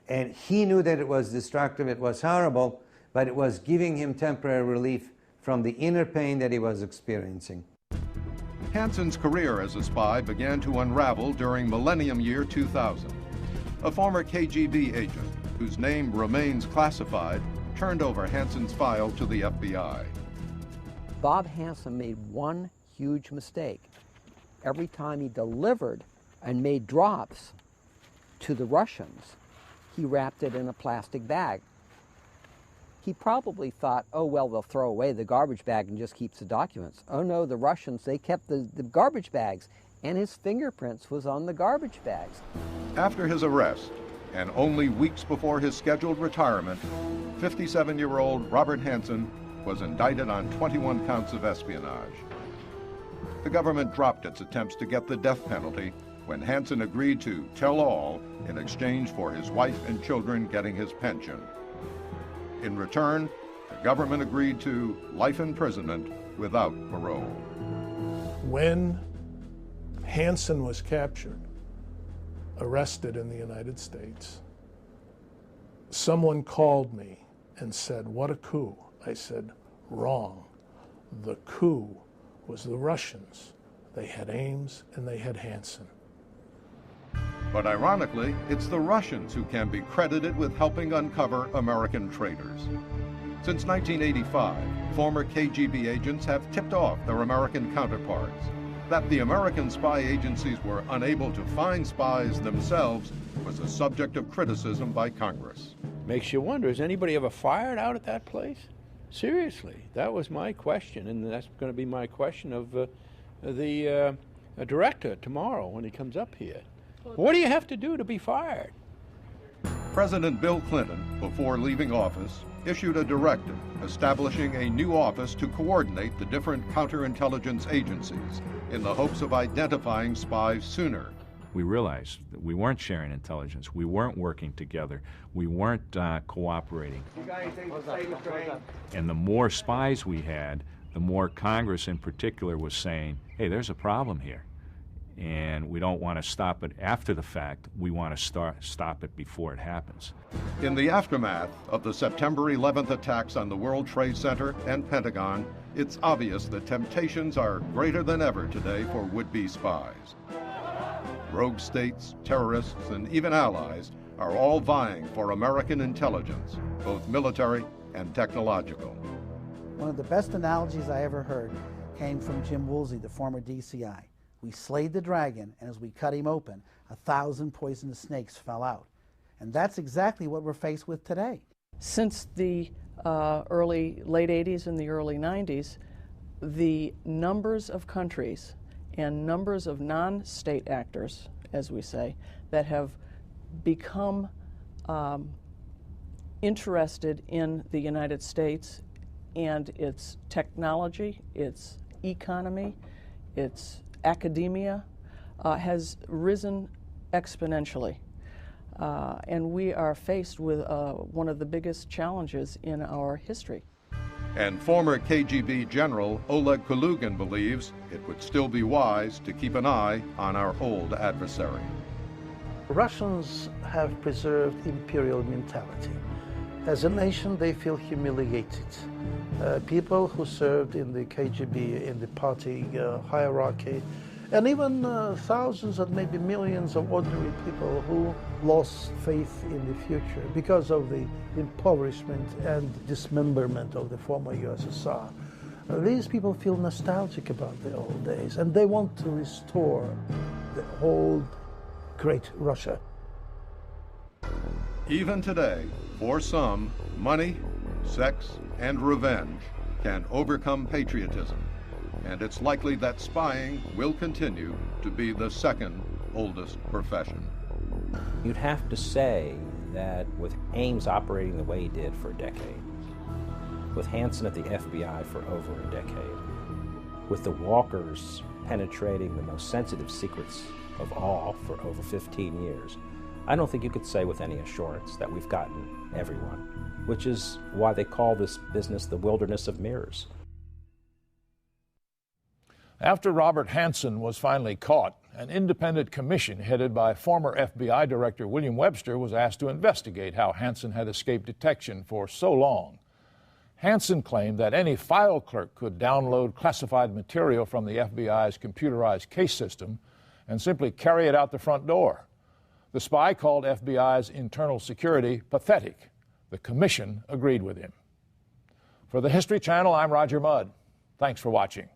Speaker 25: And he knew that it was destructive, it was horrible, but it was giving him temporary relief from the inner pain that he was experiencing.
Speaker 4: Hansen's career as a spy began to unravel during millennium year 2000. A former KGB agent, whose name remains classified, turned over Hansen's file to the FBI.
Speaker 20: Bob Hansen made one huge mistake. Every time he delivered and made drops to the Russians, he wrapped it in a plastic bag. He probably thought, oh, well, they'll throw away the garbage bag and just keeps the documents. Oh, no, the Russians, they kept the garbage bags, and his fingerprints was on the garbage bags.
Speaker 4: After his arrest, and only weeks before his scheduled retirement, 57-year-old Robert Hansen was indicted on 21 counts of espionage. The government dropped its attempts to get the death penalty when Hansen agreed to tell all in exchange for his wife and children getting his pension. In return, the government agreed to life imprisonment without parole.
Speaker 10: When Hansen was captured, arrested in the United States, someone called me and said, "What a coup." I said, "Wrong. The coup was the Russians. They had Ames and they had Hansen."
Speaker 4: But ironically, it's the Russians who can be credited with helping uncover American traitors. Since 1985, former KGB agents have tipped off their American counterparts. That the American spy agencies were unable to find spies themselves was a subject of criticism by Congress.
Speaker 6: Makes you wonder, is anybody ever fired out at that place? Seriously, that was my question, and that's going to be my question of the director tomorrow when he comes up here. What do you have to do to be fired?
Speaker 4: President Bill Clinton, before leaving office, issued a directive establishing a new office to coordinate the different counterintelligence agencies in the hopes of identifying spies sooner.
Speaker 13: We realized that we weren't sharing intelligence, we weren't working together, we weren't cooperating. And the more spies we had, the more Congress in particular was saying, hey, there's a problem here. And we don't want to stop it after the fact, we want to stop it before it happens.
Speaker 4: In the aftermath of the September 11th attacks on the World Trade Center and Pentagon, it's obvious that temptations are greater than ever today for would-be spies. Rogue states, terrorists, and even allies are all vying for American intelligence, both military and technological.
Speaker 21: One of the best analogies I ever heard came from Jim Woolsey, the former DCI. We slayed the dragon, and as we cut him open, 1,000 poisonous snakes fell out. And that's exactly what we're faced with today.
Speaker 18: Since the late 80s and the early 90s, the numbers of countries and numbers of non-state actors, as we say, that have become interested in the United States and its technology, its economy, its academia has risen exponentially. And we are faced with one of the biggest challenges in our history.
Speaker 4: And former KGB General Oleg Kalugin believes it would still be wise to keep an eye on our old adversary.
Speaker 26: Russians have preserved imperial mentality.
Speaker 21: As a nation, they feel humiliated. People who served in the KGB, in the party hierarchy, and even thousands and maybe millions of ordinary people who lost faith in the future because of the impoverishment and dismemberment of the former USSR. These people feel nostalgic about the old days, and they want to restore the old great Russia.
Speaker 4: Even today, for some, money, sex, and revenge can overcome patriotism. And it's likely that spying will continue to be the second oldest profession.
Speaker 8: You'd have to say that with Ames operating the way he did for a decade, with Hansen at the FBI for over a decade, with the Walkers penetrating the most sensitive secrets of all for over 15 years, I don't think you could say with any assurance that we've gotten everyone, which is why they call this business the wilderness of mirrors.
Speaker 12: After Robert Hansen was finally caught, an independent commission headed by former FBI Director William Webster was asked to investigate how Hansen had escaped detection for so long. Hansen claimed that any file clerk could download classified material from the FBI's computerized case system and simply carry it out the front door. The spy called FBI's internal security pathetic. The commission agreed with him. For the History Channel, I'm Roger Mudd. Thanks for watching.